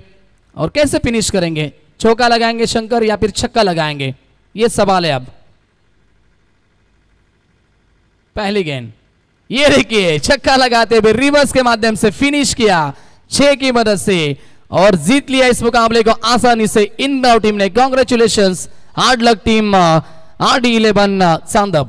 और कैसे फिनिश करेंगे, चौका लगाएंगे शंकर या फिर छक्का लगाएंगे, ये सवाल है। अब पहली गेंद, ये देखिए छक्का लगाते हुए रिवर्स के माध्यम से फिनिश किया 6 की मदद से और जीत लिया इस मुकाबले को आसानी से इन टीम ने। Congratulations hard luck team RD11 चांदप.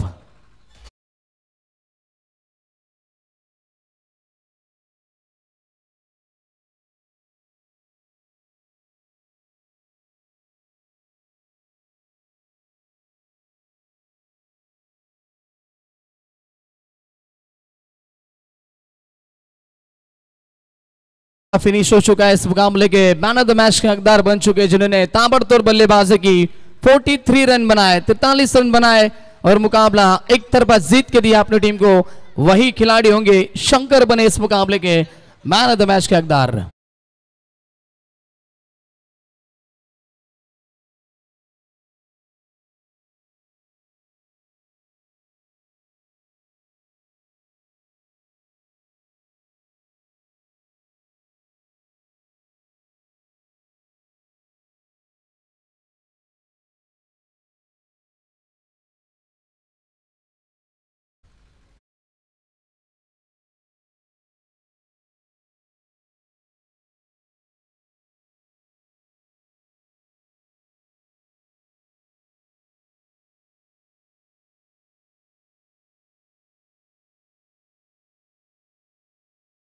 फिनिश हो चुका है इस मुकाबले के. मैन ऑफ द मैच के हकदार बन चुके हैं जिन्होंने ताबड़तोड़ बल्लेबाजी की. 43 रन बनाए, 43 रन बनाए और मुकाबला एक तरफा जीत के दिया अपनी टीम को. वही खिलाड़ी होंगे शंकर बने इस मुकाबले के मैन ऑफ द मैच के हकदार.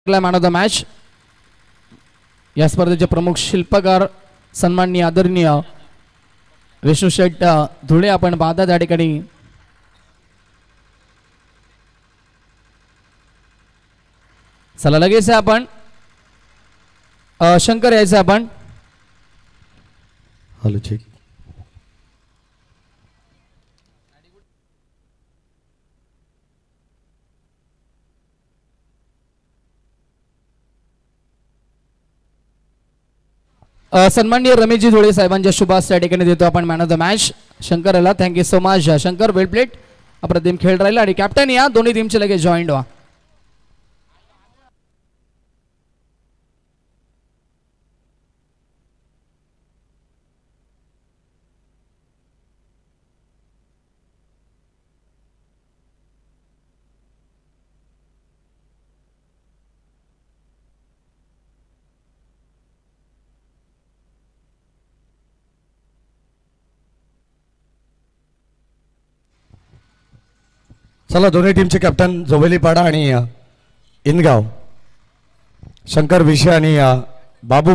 मॅन ऑफ द मॅच या स्पर्धेचे प्रमुख शिल्पकार सन्माननीय आदरणीय विष्णू शेट धुळे आपण पाहता त्या ठिकाणी. चला लगेच आपण शंकर यायचं आपण. Hello check. सन्माननीय रमेशजी धुळे साहेबांच्या शुभास त्या ठिकाणी देतो आपण मॅन ऑफ द मॅच शंकरला. Thank you so much Shankar. Well played. अप्रतिम खेळ राहिला आणि कॅप्टन या दोन्ही टीमचे लगेच जॉईंट व्हा. चला दोन्ही टीमचे कॅप्टन जोवेलीपाडा आणि इनगाव शंकर विषय आणि बाबू